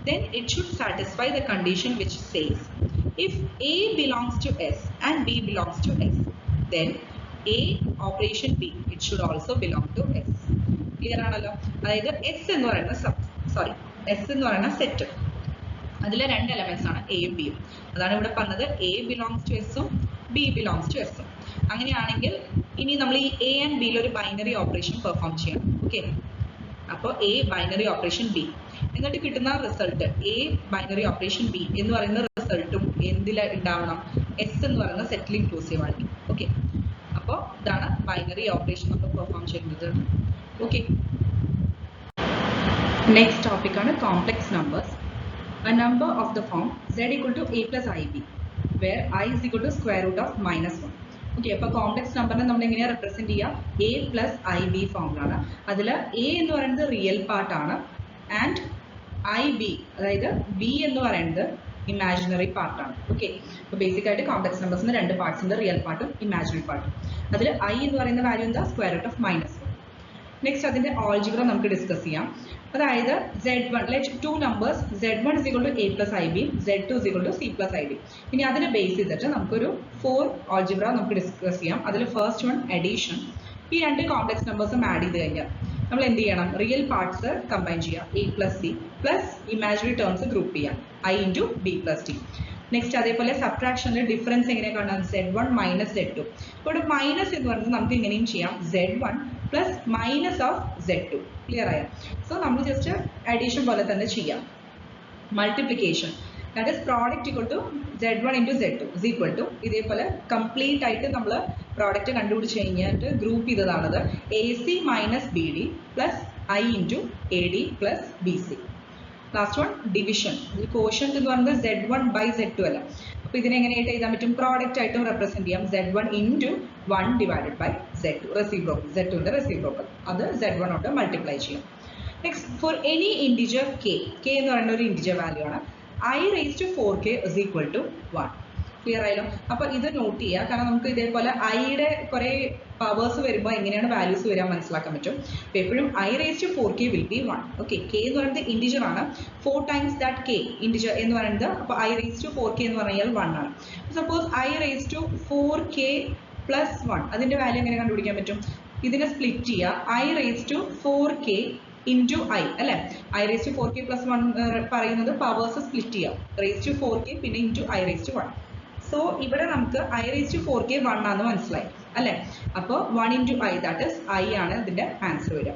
Then it should satisfy the condition which says if A belongs to S and B belongs to S, then A operation B it should also belong to S. Clear ആണല്ലോ? അതായത് S എന്ന് പറയുന്ന S എന്ന് പറയുന്ന സെറ്റ്, അതിലെ രണ്ട് എലമെന്റ്സ് ആണ് എയും ബിയും. അതാണ് ഇവിടെ പറഞ്ഞത് A belongs to S ഉം B belongs to S ഉം. അങ്ങനെയാണെങ്കിൽ ഇനി നമ്മൾ ഈ A and B യിൽ ഒരു ബൈനറി ഓപ്പറേഷൻ പെർഫോം ചെയ്യണം. ഓക്കെ, അപ്പോൾ A ബൈനറി ഓപ്പറേഷൻ B, എന്നിട്ട് കിട്ടുന്ന result A binary operation B എന്ന് പറയുന്ന റിസൾട്ടും എന്തിൽ ഉണ്ടാവണം? എസ് എന്ന് പറയുന്ന സെറ്റിൽ ഇൻക്ലൂസീവ് ആയിരിക്കും. ഓക്കെ, അപ്പോൾ ഇതാണ് ബൈനറി ഓപ്പറേഷൻ നമ്മൾ പെർഫോം ചെയ്യുന്നത്. ഓക്കെ, നെക്സ്റ്റ് ടോപ്പിക് ആണ് complex numbers. A number of the form z equal to a plus ib, where I is equal to square root of -1. Okay, അപ്പോൾ കോംപ്ലക്സ് നമ്പറിനെ നമ്മൾ എങ്ങനെയാണ് റെപ്രസെന്റ് ചെയ്യുക? എ പ്ലസ് ഐ ബി ഫോമിലാണ്. അതിൽ എ എന്ന് പറയുന്നത് റിയൽ പാർട്ടാണ് ആൻഡ് ഐ ബി അതായത് ബി എന്ന് പറയുന്നത് ഇമാജിനറി പാർട്ടാണ്. ഓക്കെ, അപ്പോൾ ബേസിക് ആയിട്ട് കോംപ്ലക്സ് നമ്പേഴ്സിന് രണ്ട് പാർട്സ് ഉണ്ട്, റിയൽ പാർട്ടും ഇമാജിനറി പാർട്ടും. അതിൽ ഐ എന്ന് പറയുന്ന വാല്യൂ എന്താ? Square root of -1. നെക്സ്റ്റ് അതിന്റെ ആൾജിബ്ര നമുക്ക് ഡിസ്കസ് ചെയ്യാം. അതായത് Z1 let two numbers Z1 is equal to A plus IB, Z2 is equal to C plus IB. ഇനി അതിനെ ബേസ് ചെയ്തിട്ട് നമുക്കൊരു 4 ആൾജിബ്ര നമുക്ക് ഡിസ്കസ് ചെയ്യാം. അതിൽ ഫസ്റ്റ് വൺ അഡീഷൻ. ഈ രണ്ട് കോംപ്ലക്സ് നമ്പേഴ്സും ആഡ് ചെയ്ത് കഴിഞ്ഞാൽ നമ്മൾ എന്ത് ചെയ്യണം? റിയൽ പാർട്സ് കമ്പൈൻ ചെയ്യാം, A plus C plus imaginary terms group ചെയ്യാം, I into B plus D. Next അതേപോലെ സബ്ട്രാക്ഷനിൽ ഡിഫറൻസ് എങ്ങനെ കാണാം? Z1 minus Z2. ഇപ്പോൾ മൈനസ് എന്ന് പറയുന്നത് നമുക്ക് ഇങ്ങനെയും ചെയ്യാം, Z1 plus minus of Z2. Clear ആയോ? സോ നമ്മൾ ജസ്റ്റ് അഡീഷൻ പോലെ തന്നെ ചെയ്യാം. Multiplication that is product equal to Z1 into Z2 is equal to ഇതേപോലെ കംപ്ലീറ്റ് ആയിട്ട് നമ്മൾ പ്രോഡക്റ്റ് കണ്ടുപിടിച്ച് കഴിഞ്ഞിട്ട് ഗ്രൂപ്പ് ചെയ്തതാണത് AC minus BD plus I into AD plus BC. Last one division. ഈ കോഷ്യന്റ് എന്ന് പറയുന്നത് Z1 by Z2 അല്ല. അപ്പോൾ ഇതിനെ എങ്ങനെയായിട്ട് എഴുതാൻ പറ്റും? പ്രോഡക്റ്റ് ആയിട്ടും റെപ്രസെന്റ് ചെയ്യാം, Z1 into 1 divided by Z2 reciprocal, Z2ന്റെ റെസിപ്രോക്കൽ, അത് Z1 കൊണ്ട് മൾട്ടിപ്ലൈ ചെയ്യാം. Next for any integer k എന്ന് പറയുന്ന ഒരു ഇൻഡിജർ വാല്യൂ ആണ്, I raised to 4k is equal to 1. Clear ആയല്ലോ? അപ്പോൾ ഇത് നോട്ട് ചെയ്യുക, കാരണം നമുക്ക് ഇതേപോലെ ഐയുടെ കുറേ പവേഴ്സ് വരുമ്പോൾ എങ്ങനെയാണ് വാല്യൂസ് വരാൻ മനസ്സിലാക്കാൻ പറ്റും. അപ്പോൾ എപ്പോഴും I raised to 4k will be 1. Okay, k എന്ന് പറയുന്നത് ഇൻഡിജർ ആണ്, 4 times that k ഇൻഡിജർ എന്ന് പറയുന്നത്, അപ്പോൾ I raised to 4k എന്ന് പറഞ്ഞാൽ 1 ആണ്. Suppose I raised to 4k plus 1, അതിന്റെ വാല്യൂ എങ്ങനെ കണ്ടുപിടിക്കാൻ പറ്റും? ഇതിനെ സ്പ്ലിറ്റ് ചെയ്യുക, I raised to 4k into I അല്ലെ, I raised to 4k plus 1 പറയുന്നത് പവേഴ്സ് സ്പ്ലിറ്റ് ചെയ്യാം, raised to 4k പിന്നെ into I raised to 1. So ഇവിടെ നമുക്ക് I raised to 4k 1 ആണെന്ന് മനസ്സിലായി അല്ലെ. അപ്പോൾ 1 into I that is I ആണ് ഇതിന്റെ ആൻസർ വരിക.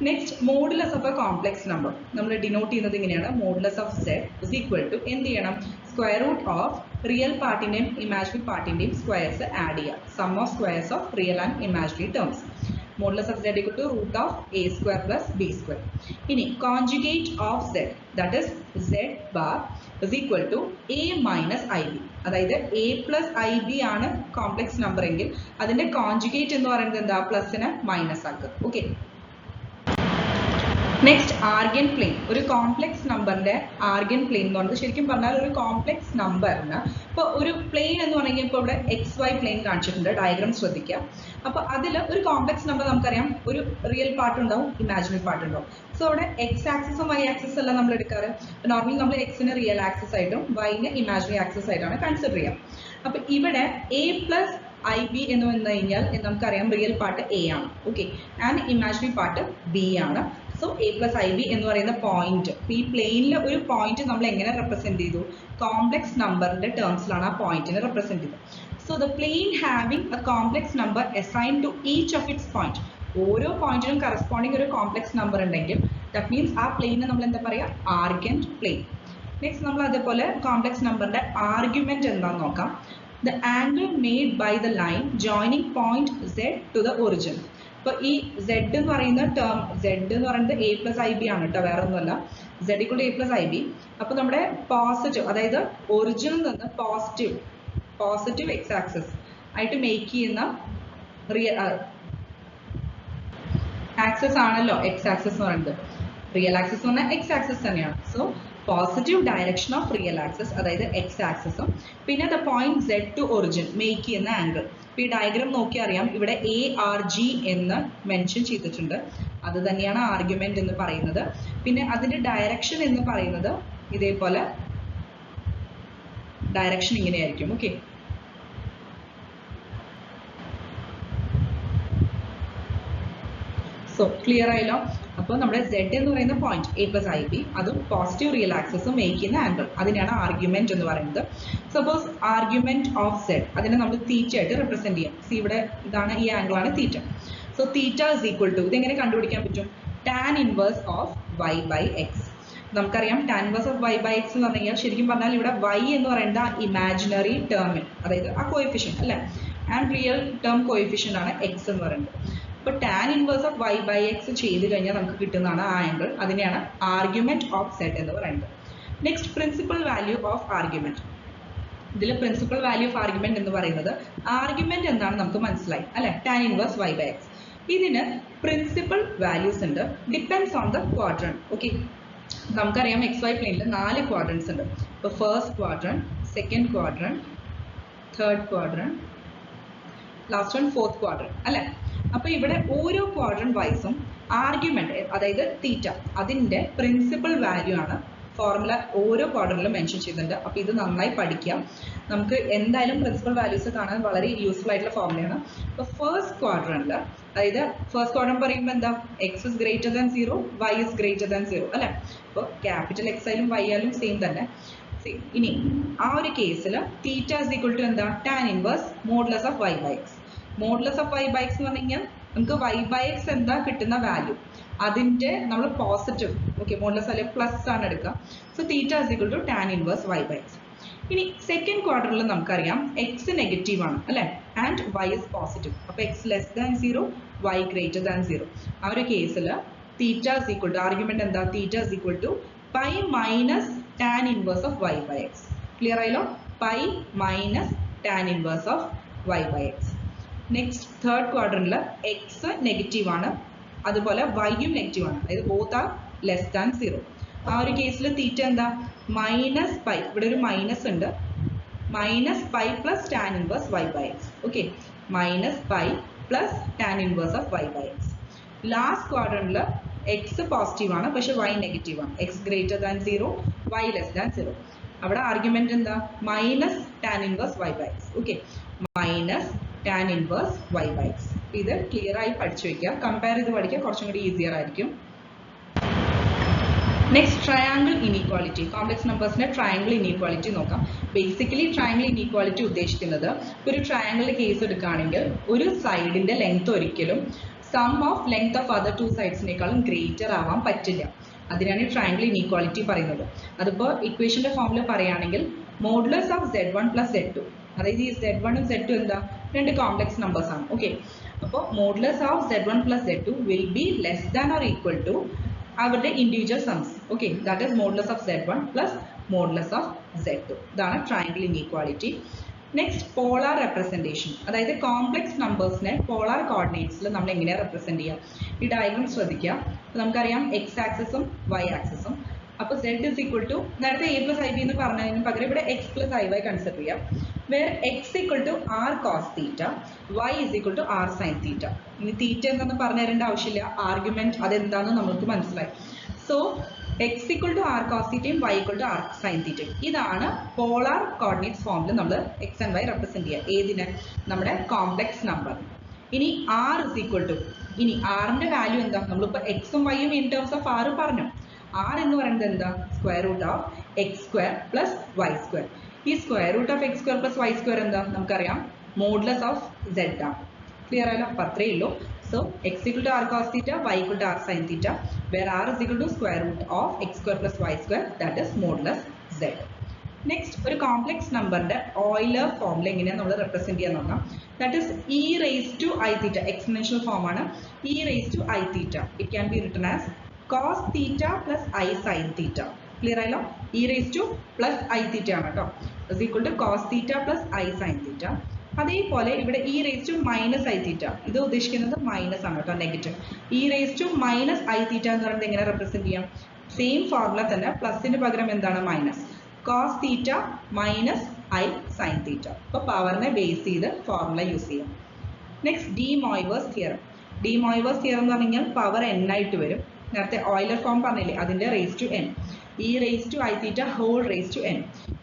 Next modulus of a complex number നമ്മൾ ഡിനോട്ട് ചെയ്യുന്നത് ഇങ്ങനെയാണ്, modulus of Z is equal to എന്ത് ചെയ്യണം? സ്ക്വയർ റൂട്ട് ഓഫ് റിയൽ പാർട്ടിന്റെയും ഇമാജിനറി പാർട്ടിന്റെയും സ്ക്വയർസ് ആഡ് ചെയ്യുക, sum of squares of real and imaginary terms. Modulus of Z equal to root of A square plus B square. ഇനി conjugate of Z that is Z bar is equal to A minus IB. അതായത് A plus IB ആണ് കോംപ്ലക്സ് നമ്പർ എങ്കിൽ അതിന്റെ കോൺജുഗേറ്റ് എന്ന് പറയുന്നത് എന്താ? പ്ലസിനെ മൈനസ് ആക്കുക. Okay, next Argand plane. ഒരു കോംപ്ലക്സ് നമ്പറിന്റെ ആർഗൻ പ്ലെയിൻ എന്ന് പറയുന്നത് ശരിക്കും പറഞ്ഞാൽ ഒരു കോംപ്ലക്സ് നമ്പറിന് ഇപ്പോൾ ഒരു പ്ലെയിൻ എന്ന് പറഞ്ഞാൽ ഇപ്പോൾ ഇവിടെ XY പ്ലെയിൻ കാണിച്ചിട്ടുണ്ട്, ഡയഗ്രാം ശ്രദ്ധിക്കുക. അപ്പോൾ അതിൽ ഒരു കോംപ്ലക്സ് നമ്പർ നമുക്കറിയാം, ഒരു റിയൽ പാർട്ട് ഉണ്ടാവും, ഇമാജിനറി പാർട്ട് ഉണ്ടാവും. സോ അവിടെ X ആക്സിസും Y ആക്സിസും അല്ല നമ്മൾ എടുക്കാറ്. നോർമലി നമ്മൾ Xന് റിയൽ ആക്സിസ് ആയിട്ടും Yന് ഇമാജിനറി ആക്സിസ് ആയിട്ടാണ് കൺസിഡർ ചെയ്യാം. അപ്പോൾ ഇവിടെ A പ്ലസ് IB എന്ന് വന്നു കഴിഞ്ഞാൽ നമുക്കറിയാം റിയൽ പാർട്ട് A ആണ്, okay, and imaginary part B ആണ്. സോ A plus IB എന്ന് പറയുന്ന പോയിന്റ്, ഈ പ്ലെയിനിൽ ഒരു പോയിന്റ് നമ്മൾ എങ്ങനെ റെപ്രസെന്റ് ചെയ്തു? കോംപ്ലക്സ് നമ്പറിന്റെ ടേംസിലാണ് ആ പോയിന്റിനെ റെപ്രസെന്റ് ചെയ്തത്. So the plane having a complex number assign to each of its point. ഓരോ പോയിന്റിനും കറസ്പോണ്ടിങ് ഒരു കോംപ്ലക്സ് നമ്പർ ഉണ്ടെങ്കിൽ ദാറ്റ് മീൻസ് ആ പ്ലെയിനെ നമ്മൾ എന്താ പറയുക? ആർഗന്റ് പ്ലെയിൻ. നെക്സ്റ്റ് നമ്മൾ അതേപോലെ കോംപ്ലക്സ് നമ്പറിന്റെ ആർഗ്യുമെന്റ് എന്താണെന്ന് നോക്കാം. The angle made by the line joining point Z to the origin. അപ്പോൾ ഈ Z എന്ന് പറയുന്ന ടേം, Z എന്ന് പറയുന്നത് A plus IB ആണ് കേട്ടോ, വേറെ ഒന്നുമല്ല. Z equal to A plus IB. അപ്പോൾ നമ്മുടെ പോസിറ്റീവ്, അതായത് ഒറിജിനിൽ നിന്ന് പോസിറ്റീവ് X ആക്സിസ് ആയിട്ട് മേക്ക് ചെയ്യുന്ന ആക്സിസ് ആണല്ലോ X ആക്സിസ് എന്ന് പറയുന്നത്. റിയൽ ആക്സിസ് എന്ന് പറഞ്ഞാൽ X ആക്സിസ് തന്നെയാണ്. So positive direction of real axis അതായത് X ആക്സിസും പിന്നെ the point Z to origin make ചെയ്യുന്ന ആംഗിൾ. ഇപ്പോൾ ഈ ഡയഗ്രാം നോക്കി അറിയാം, ഇവിടെ ARG എന്ന് മെൻഷൻ ചെയ്തിട്ടുണ്ട്, അത് തന്നെയാണ് ആർഗ്യുമെന്റ് എന്ന് പറയുന്നത്. പിന്നെ അതിന്റെ ഡയറക്ഷൻ എന്ന് പറയുന്നത് ഇതേപോലെ ഡയറക്ഷൻ ഇങ്ങനെയായിരിക്കും. ഓക്കെ, സോ ക്ലിയർ ആയല്ലോ? അപ്പോൾ നമ്മുടെ Z എന്ന് പറയുന്ന പോയിന്റ് A plus IB അതും പോസിറ്റീവ് റിയൽ ആക്സിസും മേക്ക് ചെയ്യുന്ന ആംഗിൾ, അതിനാണ് ആർഗ്യുമെന്റ് എന്ന് പറയുന്നത്. സപ്പോസ് ആർഗ്യുമെന്റ് ഓഫ് Z അതിനെ നമ്മൾ തീറ്റ ആയിട്ട് റെപ്രസെന്റ് ചെയ്യാം. സി ഇവിടെ ഇതാണ്, ഈ ആംഗിൾ ആണ് theta. So theta is equal to, ഇതെങ്ങനെ കണ്ടുപിടിക്കാൻ പറ്റും? Tan inverse of Y by X. നമുക്കറിയാം tan inverse of Y by X എന്ന് പറഞ്ഞു കഴിഞ്ഞാൽ ശരിക്കും പറഞ്ഞാൽ ഇവിടെ Y എന്ന് പറയുന്നത് ആ ഇമാജിനറി ടേമിൽ, അതായത് ആ കോഎഫിഷ്യന്റ് അല്ലെ, ആൻഡ് റിയൽ ടേം കോഎഫിഷ്യന്റ് ആണ് X എന്ന് പറയുന്നത്. അപ്പോൾ tan inverse of Y by X ചെയ്ത് കഴിഞ്ഞാൽ നമുക്ക് കിട്ടുന്നതാണ് ആ ആംഗിൾ, അതിനെയാണ് ആർഗ്യുമെന്റ് ഓഫ് Z എന്ന് പറയുന്നത്. Next principal value of argument. ഇതിൽ പ്രിൻസിപ്പൽ വാല്യൂ ഓഫ് ആർഗ്യുമെന്റ് എന്ന് പറയുന്നത് ആർഗ്യുമെന്റ് എന്താണ് നമുക്ക് മനസ്സിലായി അല്ലെ, tan inverse y by x. ഇതിന് പ്രിൻസിപ്പൽ വാല്യൂസ് ഉണ്ട്, depends on the quadrant. Okay, നമുക്കറിയാം എക്സ് വൈ പ്ലെയിനിൽ 4 ക്വാഡ്രന്റ്സ് ഉണ്ട്. ഇപ്പോൾ first quadrant, second quadrant, third quadrant, last one fourth quadrant അല്ലെ. അപ്പോൾ ഇവിടെ ഓരോ ക്വാഡ്രന്റ് വൈസും ആർഗ്യുമെന്റ്, അതായത് തീറ്റ, അതിന്റെ പ്രിൻസിപ്പൽ വാല്യൂ ആണ് ഫോർമുല ഓരോ ക്വാഡ്രന്റിലും മെൻഷൻ ചെയ്തിട്ടുണ്ട്. അപ്പോൾ ഇത് നന്നായി പഠിക്കാം, നമുക്ക് എന്തായാലും പ്രിൻസിപ്പൽ വാല്യൂസ് കാണാൻ വളരെ യൂസ്ഫുൾ ആയിട്ടുള്ള ഫോർമുലയാണ്. അപ്പോൾ ഫസ്റ്റ് ക്വാഡ്രന്റിൽ, അതായത് ഫസ്റ്റ് ക്വാഡ്രന്റ് പറയുമ്പോൾ എന്താ, X is greater than 0, Y is greater than 0 അല്ലെ. അപ്പോൾ ക്യാപിറ്റൽ എക്സ് ആയാലും വൈ ആയാലും സെയിം തന്നെ. ഇനി ആ ഒരു കേസിൽ തീറ്റ ഇസ് ഈക്വൽ ടു എന്താ, tan inverse modulus of Y by X. Modulus of Y by X എന്ന് പറഞ്ഞു കഴിഞ്ഞാൽ നമുക്ക് വൈ ബൈ എക്സ് എന്താ കിട്ടുന്ന വാല്യൂ, അതിന്റെ നമ്മൾ പോസിറ്റീവ്, ഓക്കെ, മോഡുലസ് അല്ലെങ്കിൽ പ്ലസ് ആണ് എടുക്കുക. So theta is equal to tan inverse y by x. ഇനി സെക്കൻഡ് ക്വാർട്ടറിൽ നമുക്കറിയാം എക്സ് നെഗറ്റീവ് ആണ് അല്ലെ, ആൻഡ് വൈ ഇസ് പോസിറ്റീവ്. അപ്പോൾ x less than 0, y greater than 0. ആ ഒരു കേസിൽ theta is equal to, argument എന്താ, theta is equal to pi minus tan inverse of Y by x. Clear ആയല്ലോ, pi minus tan inverse of Y by x. Next third ക്വാഡ്രന്റിൽ എക്സ് നെഗറ്റീവ് ആണ്, അതുപോലെ വൈയും നെഗറ്റീവ് ആണ്, അതായത് ബോത്ത് ആർ ലെസ് ദാൻ 0. ആ ഒരു കേസിൽ തീറ്റ എന്താ, മൈനസ് പൈ, ഇവിടെ ഒരു മൈനസ് ഉണ്ട്, minus pi plus tan inverse y by x. Okay, minus pi plus tan inverse of Y by x. Last ക്വാഡ്രന്റിൽ എക്സ് പോസിറ്റീവ് ആണ്, പക്ഷെ വൈ നെഗറ്റീവ് ആണ്, x greater than 0, y less than 0. അവിടെ ആർഗ്യുമെന്റ് എന്താ, minus tan inverse y by x. Okay, minus tan inverse y by x. ഇത് ക്ലിയർ ആയി പഠിച്ചു വെക്കുക, കമ്പയർ ചെയ്ത് പഠിക്കുക, കുറച്ചും കൂടി ഈസിയർ ആയിരിക്കും. നെക്സ്റ്റ് ട്രയാങ്കിൾ ഇനീക്വാളിറ്റി, കോംപ്ലക്സ് നമ്പേഴ്സിന്റെ ട്രയാങ്കിൾ ഇനീക്വാളിറ്റി നോക്കാം. ബേസിക്കലി ട്രയാങ്കിൾ ഇനീക്വാളിറ്റി ഉദ്ദേശിക്കുന്നത് ഒരു ട്രയാങ്കിളിന്റെ കേസ് എടുക്കുകയാണെങ്കിൽ ഒരു സൈഡിന്റെ ലെങ്ത് ഒരിക്കലും sum of length of other 2 സൈഡ്സിനേക്കാളും ഗ്രേറ്റർ ആവാൻ പറ്റില്ല. അതിനാണ് ട്രയാങ്കിൾ ഇനീക്വാളിറ്റി പറയുന്നത്. അതിപ്പോൾ ഇക്വേഷന്റെ ഫോമിൽ പറയുകയാണെങ്കിൽ modulus of Z1 plus Z2, അതായത് ഈ Z1 ഉം Z2 എന്താ, 2 കോംപ്ലക്സ് നമ്പേഴ്സ് ആണ്. ഓക്കെ, അപ്പോൾ modulus of Z1 plus Z2 will be less than or equal to അവരുടെ individual sums. Okay, that is modulus of Z1 plus modulus of Z2. ഇതാണ് triangle inequality. Next polar representation, അതായത് കോംപ്ലക്സ് നമ്പേഴ്സിനെ പോളാർ കോർഡിനേറ്റ്സിൽ നമ്മൾ എങ്ങനെയാണ് റെപ്രസെന്റ് ചെയ്യുക. ഈ ഡയഗ്രം ശ്രദ്ധിക്കുക. നമുക്കറിയാം എക്സ് ആക്സിസും വൈ ആക്സിസും. അപ്പോൾ Z ഇസ് ഈക്വൽ ടു, നേരത്തെ എ പ്ലസ് ഐ ബി എന്ന് പറഞ്ഞതിന് പകരം ഇവിടെ x plus i y consider ചെയ്യാം. Where x equal to r cos theta, y is equal to r sine theta. ഇനി തീറ്റ എന്താണെന്ന് പറഞ്ഞു തരേണ്ട ആവശ്യമില്ല, ആർഗ്യുമെന്റ് അതെന്താണെന്ന് നമുക്ക് മനസ്സിലായി. So x equal to r cos തീറ്റയും y equal to r sine തീറ്റയും. ഇതാണ് പോളാർ കോർഡിനേറ്റ്സ് ഫോമിൽ നമ്മൾ എക്സ് ആൻഡ് വൈ റെപ്രസെന്റ് ചെയ്യുക. ഏതിന്, നമ്മുടെ കോംപ്ലക്സ് നമ്പർ. ഇനി ആർ ഇസ് ഈക്വൽ ടു, ഇനി ആറിന്റെ വാല്യൂ എന്താ, നമ്മളിപ്പോൾ എക്സും വൈയും ഇൻ ടേംസ് ഓഫ് ആർ പറഞ്ഞു. ആർ എന്ന് പറയുന്നത് എന്താ, square root of x square plus y square. ഈ square root of x square plus y square എന്താ, നമുക്കറിയാം മോഡുലസ് ഓഫ് Z ആണ്. ക്ലിയർ ആയല്ലോ, അപ്പോൾ അത്രയേ ഉള്ളൂ. So x equal to r cos theta, y equal to r sin theta, where r is equal to square root of x square plus y square, that is modulus z. Next, ഒരു കോംപ്ലക്സ് നമ്പറിന്റെ ഓയിലർ ഫോമിൽ എങ്ങനെയാണ് നമ്മൾ റെപ്രസെന്റ് ചെയ്യാൻ നോക്കാം. That is e raised to i theta, exponential form ആണ്. e raised to i theta, it can be written as cos theta plus i sin theta. Clear ആയല്ലോ, e raised to plus i theta ആണ് കേട്ടോ, is equal to cos theta plus i sin theta. അതേപോലെ ഇവിടെ e raised to minus i theta, ഇത് ഉദ്ദേശിക്കുന്നത് മൈനസ് ആണ് കേട്ടോ, negative. e raised to minus i theta എന്ന് പറയുന്നത് എങ്ങനെ റെപ്രസെന്റ് ചെയ്യാം, സെയിം ഫോർമുല തന്നെ, പ്ലസിന് പകരം എന്താണ് minus, cos theta minus i sin theta. അപ്പോൾ പവറിനെ ബേസ് ചെയ്ത് ഫോർമുല യൂസ് ചെയ്യാം. Next de Moivre's theorem. De Moivre's theorem എന്ന് പറഞ്ഞാൽ പവർ n ആയിട്ട് വരും. നേരത്തെ ഓയിലർ ഫോം പറഞ്ഞില്ലേ, അതിന്റെ raise to n, e raised to i theta whole raised to n.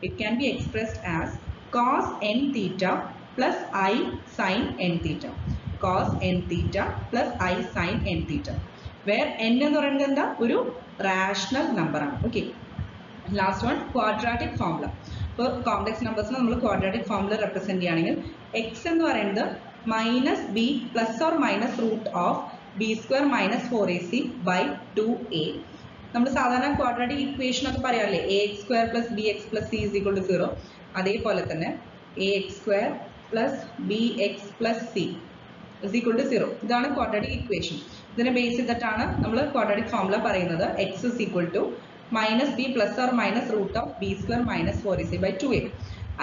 It can be expressed as cos n theta plus i sin n theta, cos n theta plus i sin n theta, where n എന്ന് പറയുന്നത് എന്താ, ഒരു റാഷണൽ നമ്പർ ആണ്. Okay, last one quadratic formula. ഇപ്പോൾ കോംപ്ലക്സ് നമ്പേഴ്സിനെ നമ്മൾ ക്വാഡ്രാറ്റിക് ഫോർമുല റെപ്രസെന്റ് ചെയ്യുകയാണെങ്കിൽ എക്സ് എന്ന് പറയുന്നത് minus B plus or minus root of B square minus 4ac by 2a. നമ്മൾ സാധാരണ ക്വാഡ്രാറ്റിക് ഇക്വേഷൻ ഒക്കെ പറയാറില്ലേ, A X square plus B X plus C is equal to 0. അതേപോലെ തന്നെ A X square plus B X plus C is equal to 0. ഇതാണ് ക്വാഡ്രാറ്റിക് ഇക്വേഷൻ. ഇതിനെ ബേസ് ചെയ്തിട്ടാണ് നമ്മൾ ക്വാഡ്രാറ്റിക് ഫോർമുല പറയുന്നത്. X is equal to minus B plus or minus root of B square minus 4ac by 2a.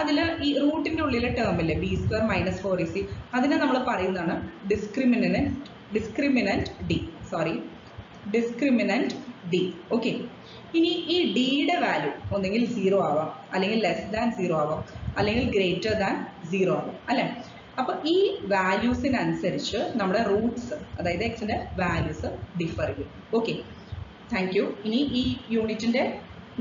അതിൽ ഈ റൂട്ടിൻ്റെ ഉള്ളിലെ ടേം ഇല്ലേ ബി സ്ക്വയർ മൈനസ് 4ac, അതിനെ നമ്മൾ പറയുന്നതാണ് ഡിസ്ക്രിമിനന്റ് ഡി. ഓക്കെ, ഇനി ഈ ഡിയുടെ വാല്യൂ ഒന്നെങ്കിൽ 0 ആവാം, അല്ലെങ്കിൽ ലെസ് ദാൻ 0 ആവാം, അല്ലെങ്കിൽ ഗ്രേറ്റർ ദാൻ 0 ആവാം അല്ലേ. അപ്പോൾ ഈ വാല്യൂസിനനുസരിച്ച് നമ്മുടെ റൂട്ട്സ്, അതായത് എക്സിൻ്റെ വാല്യൂസ് ഡിഫർ ചെയ്യും. Okay, thank you. ഇനി ഈ യൂണിറ്റിൻ്റെ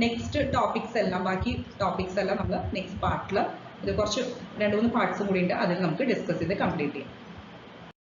നെക്സ്റ്റ് ടോപ്പിക്സ് എല്ലാം, ബാക്കി ടോപ്പിക്സ് എല്ലാം നമ്മൾ നെക്സ്റ്റ് പാർട്ടിൽ, ഇത് കുറച്ച് 2-3 പാർട്സും കൂടി ഉണ്ട്, അതിൽ നമുക്ക് ഡിസ്കസ് ചെയ്ത് കംപ്ലീറ്റ് ചെയ്യാം.